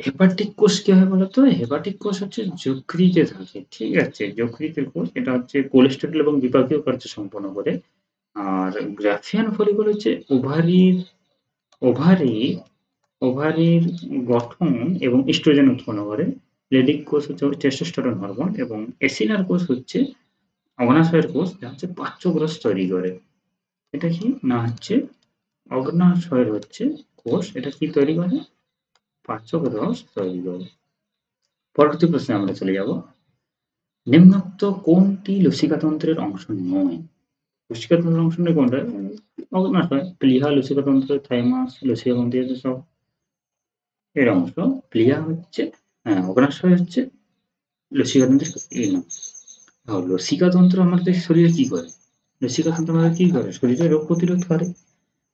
হেপাটিক কোষ কি হয় বলতো, হেপাটিক কোষ হচ্ছে যকৃতে থাকে। ঠিক আছে, যকৃতের কোষ, এটা হচ্ছে কোলেস্টেরল এবং বিপাকীয় কার্য সম্পন্ন করে। আর গ্রাফিয়ান ফলিকল হচ্ছে ওভারির গঠন এবং ইস্ট্রোজেন উৎপন্ন করে। লেডিক কোষ হচ্ছে টেস্টোস্টেরন হরমোন এবং এসিনার কোষ হচ্ছে অগ্নাশয়ের কোষ, যা হচ্ছে পাচ্যগ্রস তৈরি করে। এটা কি না হচ্ছে অগ্নাশয়ের হচ্ছে কোষ, এটা কি তৈরি করে পাচ্যগ্রস তৈরি করে। পরবর্তী প্রশ্নে আমরা চলে যাব। নিম্নোক্ত কোনটি লসিকাতন্ত্রের অংশ নয়? লসিকাতন্ত্রের অংশ নয় কোনটা? অগ্নাশয়, প্লীহা লসিকাতন্ত্র, থাইমাস লসিকাতন্ত্র সব এর অংশ। প্লীহা হচ্ছে অগ্নাশয় হচ্ছে লসিকাতন্ত্রের লসিকাতন্ত্র আমাদের শরীরে কি করে? লসিকাতন্ত্র আমাদের কি করে? শরীরে রোগ প্রতিরোধ করে।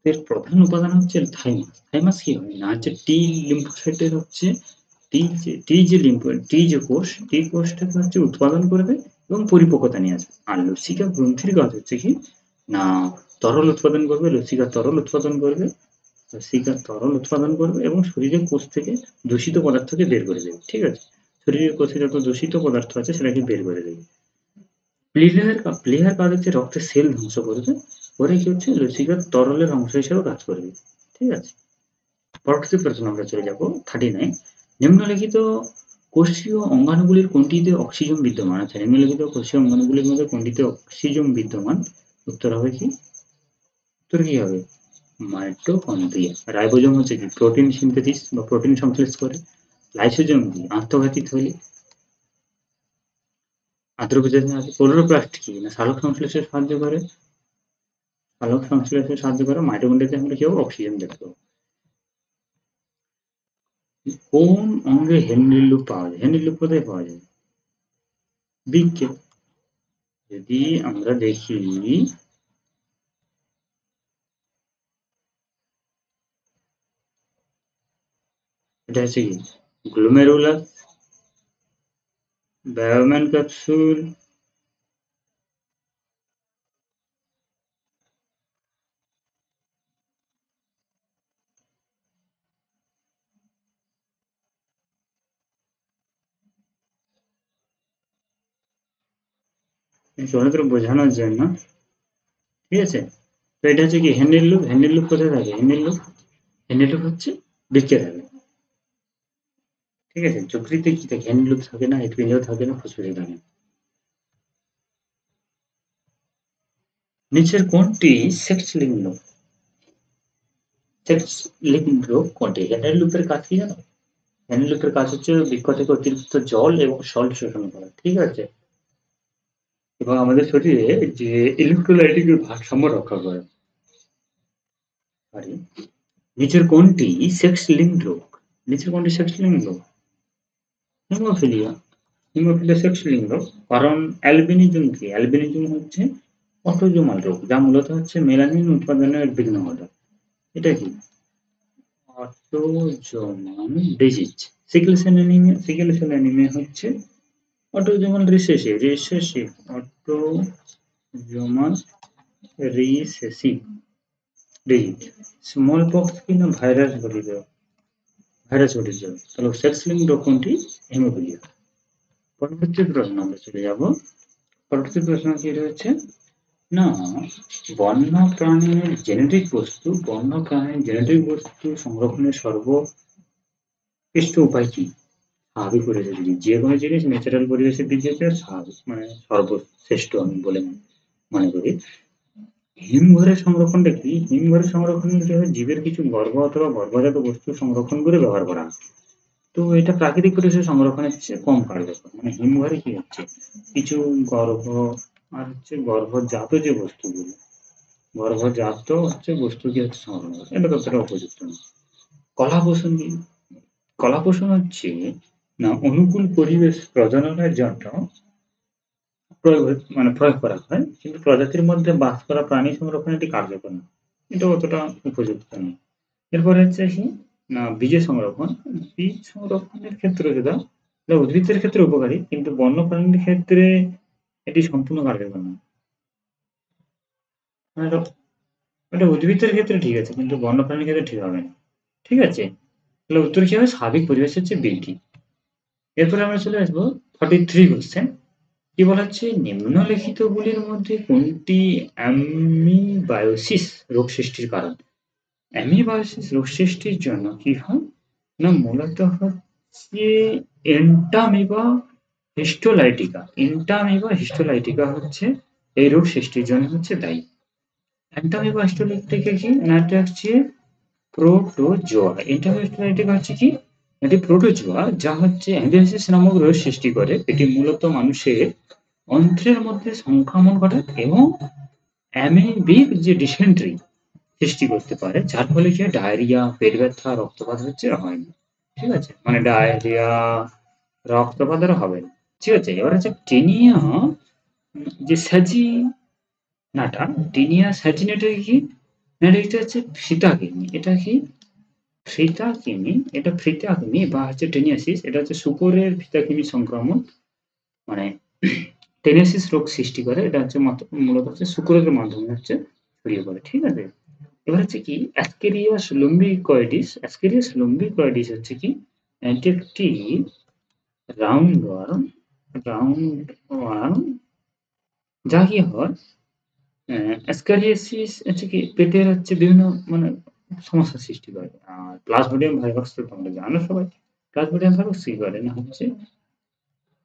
এর প্রধান উপাদান হচ্ছে থাইমাস। থাইমাস কি হয় না, হচ্ছে টি লিম্ফোসাইটের হচ্ছে টি যে কোষ, টি কোষটাকে হচ্ছে উৎপাদন করবে এবং পরিপক্কতা নিয়ে আসবে। আর লসিকা গ্রন্থির কাজ হচ্ছে কি না, তরল উৎপাদন করবে, লসিকা তরল উৎপাদন করবে, লসিকা তরল উৎপাদন করবে এবং শরীরের কোষ থেকে দূষিত পদার্থকে বের করে দেবে। ঠিক আছে, শরীরের কোষে যত দূষিত পদার্থ আছে সেটাকে বের করে দেবে। প্লীহার কাজ হচ্ছে রক্তের সেল ধ্বংস করবে, করে কি হচ্ছে লসিকার তরলের অংশ হিসেবে কাজ করবে। ঠিক আছে, পরবর্তী প্রশ্ন আমরা চলে যাব 39। নিম্নলিখিত কোষীয় অঙ্গাণুগুলির কোনটিতে অক্সিজেন বিদ্যমান আছে? নিম্নলিখিত কোষীয় অঙ্গাণুগুলির মধ্যে কোনটিতে অক্সিজেন বিদ্যমান? উত্তর হবে কি? উত্তর কি হবে? মাইটোকন্ড্রিয়া। রাইবোজোম হচ্ছে কি প্রোটিন সিনথেসিস বা প্রোটিন সংশ্লেষ করে। লাইসোজোম কি আত্মঘাতী থলি। ক্লোরোপ্লাস্ট কি না সালোক সংশ্লেষে সাহায্য করে। সালোক সংশ্লেষে সাহায্য করে। মাইটোকন্ড্রিয়াতে আমরা কি হবে? অক্সিজেন দেখতে পাবো। কোন অঙ্গে হেনরি লুপ পাওয়া যায়? হেনরি লুপ কোথায় পাওয়া যায়? বৃক্কে। যদি আমরা দেখি এটা হচ্ছে কি গ্লোমেরুলাস, বায়োম্যান ক্যাপসুল, শুধুমাত্র বোঝানোর জন্য। ঠিক আছে, তো এটা হচ্ছে কি হেনরি লুপ। হেনরি লুপ কোথায় থাকে? হেনরি লুপ হচ্ছে বৃক্কে থাকে। ঠিক আছে, যকৃতে কি থাকে? হেনরি লুপ থাকে না, হৃৎপিণ্ডেও থাকে না, ফুসফুসে থাকে না। নিচের কোনটি সেক্স লিঙ্গ? সেক্স লিঙ্গ কোনটি? হেনরি লুপের কাজ কি জানো? হেনরি লুপের কাজ হচ্ছে বৃক্ক থেকে অতিরিক্ত জল এবং সল্ট শোষণ করা। ঠিক আছে, এবং আমাদের শরীরে যে ইলেকট্রোলাইটের ভারসাম্য রক্ষা করে। সরি, নিচের কোনটি সেক্স লিঙ্ক রোগ? নিচের কোনটি সেক্স লিঙ্ক রোগ? হিমোফিলিয়া। হিমোফিলিয়া সেক্স লিঙ্ক রোগ। কারণ অ্যালবিনিজম কি? অ্যালবিনিজম হচ্ছে অটোজোমাল রোগ, যা মূলত হচ্ছে মেলানিন উৎপাদনের বিঘ্ন ঘটায়। এটা কি? Autosomal disease. Sickle cell anaemia. Sickle cell anaemia হচ্ছে autosomal recessive autosomal recessive disease. Smallpox কি না ভাইরাস ঘটিত? ভাইরাস ঘটিত। তাহলে সেক্স লিঙ্ক রোগ কোনটি? হিমোফিলিয়া। পরবর্তী প্রশ্ন আমরা চলে যাব। পরবর্তী প্রশ্ন কি রয়েছে না, বন্যপ্রাণীর জেনেটিক বস্তু সংরক্ষণের সর্বোৎকৃষ্ট উপায় কি? স্বাভাবিক পরিবেশে যে কোনো জিনিস ন্যাচারাল পরিবেশে বৃদ্ধি হচ্ছে স্বাভাবিক, মানে সর্বশ্রেষ্ঠ আমি বলে মনে করি। হিমঘরের সংরক্ষণটা কি? হিমঘরের সংরক্ষণ কি হয়? জীবের কিছু গর্ভ অথবা গর্ভজাত বস্তু সংরক্ষণ করে ব্যবহার করা হয়। তো এটা প্রাকৃতিক পরিবেশে সংরক্ষণের চেয়ে কম কার্যকর। মানে হিমঘরে কি হচ্ছে কিছু গর্ভ আর হচ্ছে গর্ভজাত যে বস্তুগুলো, গর্ভজাত হচ্ছে বস্তু কি হচ্ছে সংরক্ষণ করা, এটা ততটা উপযুক্ত না। কলাপোষণ কি? কলাপোষণ হচ্ছে না অনুকূল পরিবেশ প্রজননের জন্য প্রয়োগ করা হয়, কিন্তু প্রজাতির মধ্যে বাস করা প্রাণী সংরক্ষণ এটি কার্যকর না, এটা অতটা উপযুক্ত নয়। এরপরে হচ্ছে কি না বীজ সংরক্ষণ। বীজ সংরক্ষণের ক্ষেত্রে যেটা উদ্ভিদের ক্ষেত্রে উপকারী, কিন্তু বন্যপ্রাণীর ক্ষেত্রে এটি সম্পূর্ণ কার্যকর নয়। মানে এটা উদ্ভিদের ক্ষেত্রে ঠিক আছে, কিন্তু বন্যপ্রাণীর ক্ষেত্রে ঠিক হবে না। ঠিক আছে, তাহলে উত্তর কি হবে? স্বাভাবিক পরিবেশ হচ্ছে বৃদ্ধি। এরপরে আমরা চলে আসবো 43 কোশ্চেন। কি বলা হচ্ছে? নিম্নলিখিতগুলির মধ্যে কোনটি অ্যামিবায়োসিস রোগ সৃষ্টির কারণ? অ্যামিবায়োসিস রোগ সৃষ্টির জন্য কি হয় না, মূলত হচ্ছে এন্টামিবা হিস্টোলাইটিকা। এন্টামিবা হিস্টোলাইটিকা হচ্ছে এই রোগ সৃষ্টির জন্য হচ্ছে দায়ী। এন্টামিবা হিস্টোলাইটিকা কি না, এটা হচ্ছে প্রোটোজোয়া। এন্টামিবা হিস্টোলাইটিকা হচ্ছে কি এটি প্রোটোজোয়া, যা হচ্ছে অ্যামিবাসিস নামক রোগ সৃষ্টি করে। এটি মূলত মানুষের অন্ত্রের মধ্যে সংক্রমণ ঘটায় এবং অ্যামিবিক যে ডিসেন্ট্রি সৃষ্টি করতে পারে, যার ফলে কি ডায়রিয়া, পেট ব্যথা, রক্তপাত হচ্ছে হয় না। ঠিক আছে, মানে ডায়রিয়া, রক্তপাত আর হবে না। ঠিক আছে, এবার হচ্ছে টেনিয়া, যে স্যাজিনাটা, টেনিয়া স্যাজিনাটা কি, না এটা হচ্ছে ফিতাকিনি। এটা কি ফিতাকিনি, এটা ফিতাকিনি বা হচ্ছে টেনিয়াসিস, এটা হচ্ছে শুকরের ফিতাকিনি সংক্রমণ, মানে টেনিয়াসিস রোগ সৃষ্টি করে। এটা হচ্ছে মূলত হচ্ছে শুকরের মাধ্যমে হচ্ছে ছড়িয়ে পড়ে। ঠিক আছে, এবার হচ্ছে কি অ্যাসকেরিয়াস লুম্বিকয়েডিস। অ্যাসকেরিয়াস লুম্বিকয়েডিস হচ্ছে কি, এটি একটি রাউন্ড ওয়ার্ম, রাউন্ড ওয়ার্ম, যা কি হয়, অ্যাসকারিয়াসিস হচ্ছে কি পেটের হচ্ছে বিভিন্ন মানে সমস্যার সৃষ্টি করে। আর প্লাজমোডিয়াম ভাইরাস তো তোমরা জানো সবাই। প্লাজমোডিয়াম ভাইরাস কি করে না হচ্ছে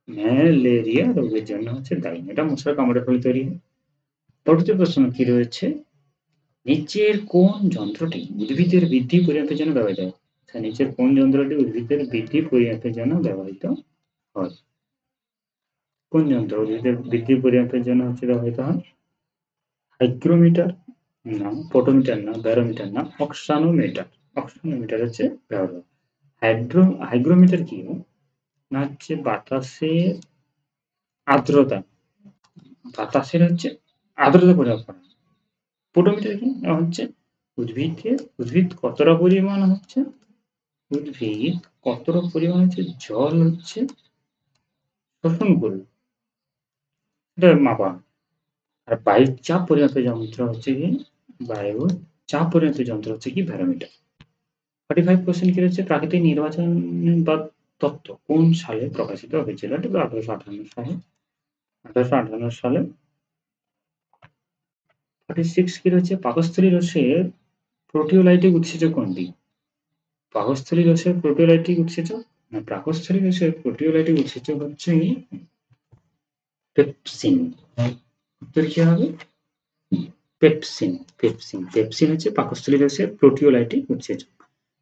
ম্যালেরিয়া রোগের জন্য হচ্ছে দায়ী। এটা মশার কামড়ের ফলে তৈরি হয়। পরবর্তী প্রশ্ন কি রয়েছে, নিচের কোন যন্ত্রটি উদ্ভিদের বৃদ্ধি পরিমাপের জন্য ব্যবহৃত হয়? আচ্ছা, নিচের কোন যন্ত্রটি উদ্ভিদের বৃদ্ধি পরিমাপের জন্য ব্যবহৃত হয়? কোন যন্ত্র উদ্ভিদের বৃদ্ধি পরিমাপের জন্য হচ্ছে ব্যবহৃত হয়? হাইগ্রোমিটার না, পোটোমিটার না, ব্যারোমিটার না, অক্সানোমিটার। অক্সানোমিটার হচ্ছে ব্যবহার। হাইগ্রোমিটার কি না হচ্ছে বাতাসের আর্দ্রতা, বাতাসের হচ্ছে আর্দ্রতা পরিমাপ করা। পোটোমিটার কি না হচ্ছে উদ্ভিদ কতটা পরিমাণ হচ্ছে, উদ্ভিদ কতটা পরিমাণ হচ্ছে জল হচ্ছে শোষণ করবে, এটা মাপা। আর বায়ুর চাপ পরিমাপের যন্ত্র হচ্ছে কি, বায়ুর চাপ পরিমাপের যন্ত্র হচ্ছে কি ব্যারোমিটার। 45% কি রয়েছে, প্রাকৃতিক নির্বাচন বা তত্ত্ব কোন সালে প্রকাশিত হয়েছিল? এটা 1858 সালে। 1858 সালে। 46 কি রয়েছে, পাকস্থলী রসের প্রোটিওলাইটিক উৎসেচক কোনটি? পাকস্থলী রসের প্রোটিওলাইটিক উৎসেচক না, পাকস্থলী রসের প্রোটিওলাইটিক উৎসেচক হচ্ছে পেপসিন। উত্তর কি হবে? পেপসিন। পেপসিন হচ্ছে পাকস্থলী রসের প্রোটিওলাইটিক উৎসেচক।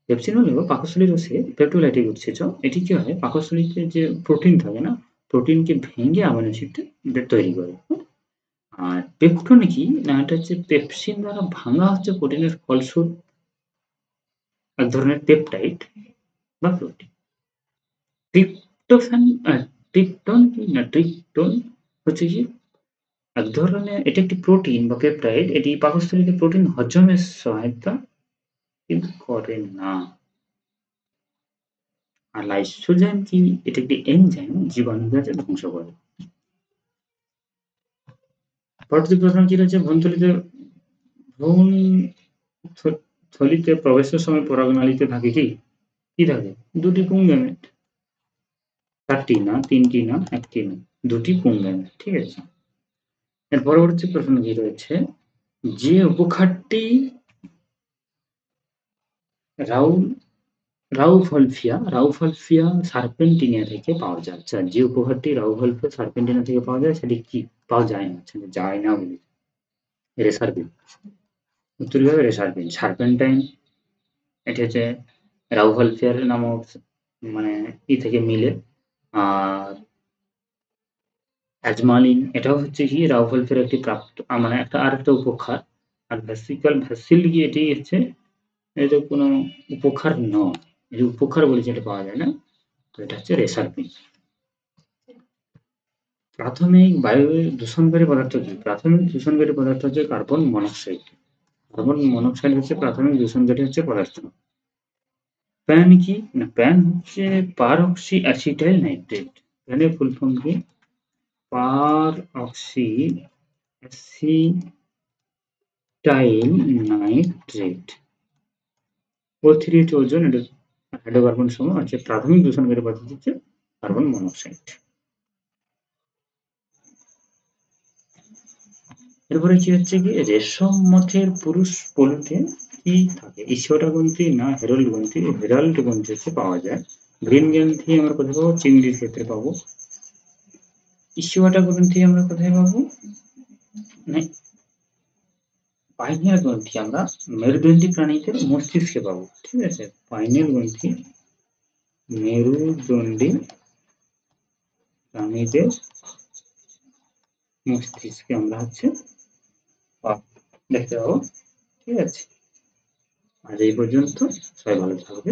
পেপসিন হলো পাকস্থলী রসের পেপটোলাইটিক উৎসেচক। এটি কি হয়, পাকস্থলীতে যে প্রোটিন থাকে না, প্রোটিনকে ভেঙে অ্যামিনো অ্যাসিড তৈরি করে। আর পেপটন কি না, এটা হচ্ছে পেপসিন দ্বারা ভাঙা হচ্ছে প্রোটিনের ফলস্বরূপ এক ধরনের পেপটাইড বা প্রোটিন। ট্রিপ্টোফ্যান, ট্রিপ্টন কি না, ট্রিপ্টন হচ্ছে কি এক ধরনের, এটা একটি প্রোটিন বা পেপটাইড। এটি পাকস্থলীতে প্রোটিন হজমের সহায়তা কিন্তু করে না। আর লাইসোজাইম কি, এটা একটি এনজাইম, জীবাণুকে ধ্বংস করে। পরবর্তী প্রশ্ন কি রয়েছে, ভ্রূণ থলিতে প্রবেশের সময় পরাগনালীতে থাকে কি, কি থাকে? দুটি পুংগ্যামেট। চারটি না, তিনটি না, একটি না, দুটি পুংগ্যামেট। ঠিক আছে, এর পরবর্তী প্রশ্ন কি রয়েছে, যে উপখাতটি রাউফলফিয়া সার্পেন্টিনিয়া থেকে পাওয়া যায়। আচ্ছা, যে উপখাতটি রাউফলফিয়া সার্পেন্টিনিয়া থেকে পাওয়া যায় সেটি কি, পাওয়া যায় না, যায় না বলে রেসারপিন। উত্তর হবে রেসারপিন। সার্পেন্টাইন এটা হচ্ছে রাউফলফিয়ার নামক মানে থেকে মিলে। আর অ্যাজমালিন এটাও হচ্ছে কি রাউফলফিয়ার একটি প্রাপ্ত মানে একটা আরেকটা উপখাত। আর ভ্যাসিল কি, এটি হচ্ছে এটা কোনো উপখার নয়, এই উপখার বলে যেটা পাওয়া যায় না, তো এটা হচ্ছে রেসারপিন। প্রাথমিক বায়ু দূষণকারী পদার্থ কি? প্রাথমিক দূষণকারী পদার্থ হচ্ছে কার্বন মনোক্সাইড। কার্বন মনোক্সাইড হচ্ছে প্রাথমিক দূষণকারী হচ্ছে পদার্থ। প্যান কি না, প্যান হচ্ছে পারঅক্সি অ্যাসিটাইল নাইট্রেট। প্যানের ফুল ফর্ম কি, পারঅক্সি অ্যাসিটাইল নাইট্রেট। O3 হচ্ছে ওজোন, এটা হাইড্রোকার্বন সমূহ হচ্ছে প্রাথমিক দূষণকারী পদার্থ হচ্ছে কার্বন মনোক্সাইড। এরপরে কি হচ্ছে কি, রেশম মথের পুরুষ পলুতে কি থাকে? ইসিওটা গ্রন্থি না হেরাল্ড গ্রন্থি? হেরাল্ড গ্রন্থি হচ্ছে পাওয়া যায়। গ্রিন গ্রন্থি আমরা কোথায় পাবো? চিংড়ির ক্ষেত্রে পাবো। ইসিওটা গ্রন্থি আমরা কোথায় পাবো? না, পাইনিয়াল গ্রন্থি আমরা মেরুদণ্ডী প্রাণীদের মস্তিষ্কে পাবো। ঠিক আছে, পাইনিয়াল গ্রন্থি মেরুদণ্ডী প্রাণীদের মস্তিষ্কে আমরা হচ্ছে দেখতে পাবো। ঠিক আছে, আজ এই পর্যন্ত, সবাই ভালো থাকবে।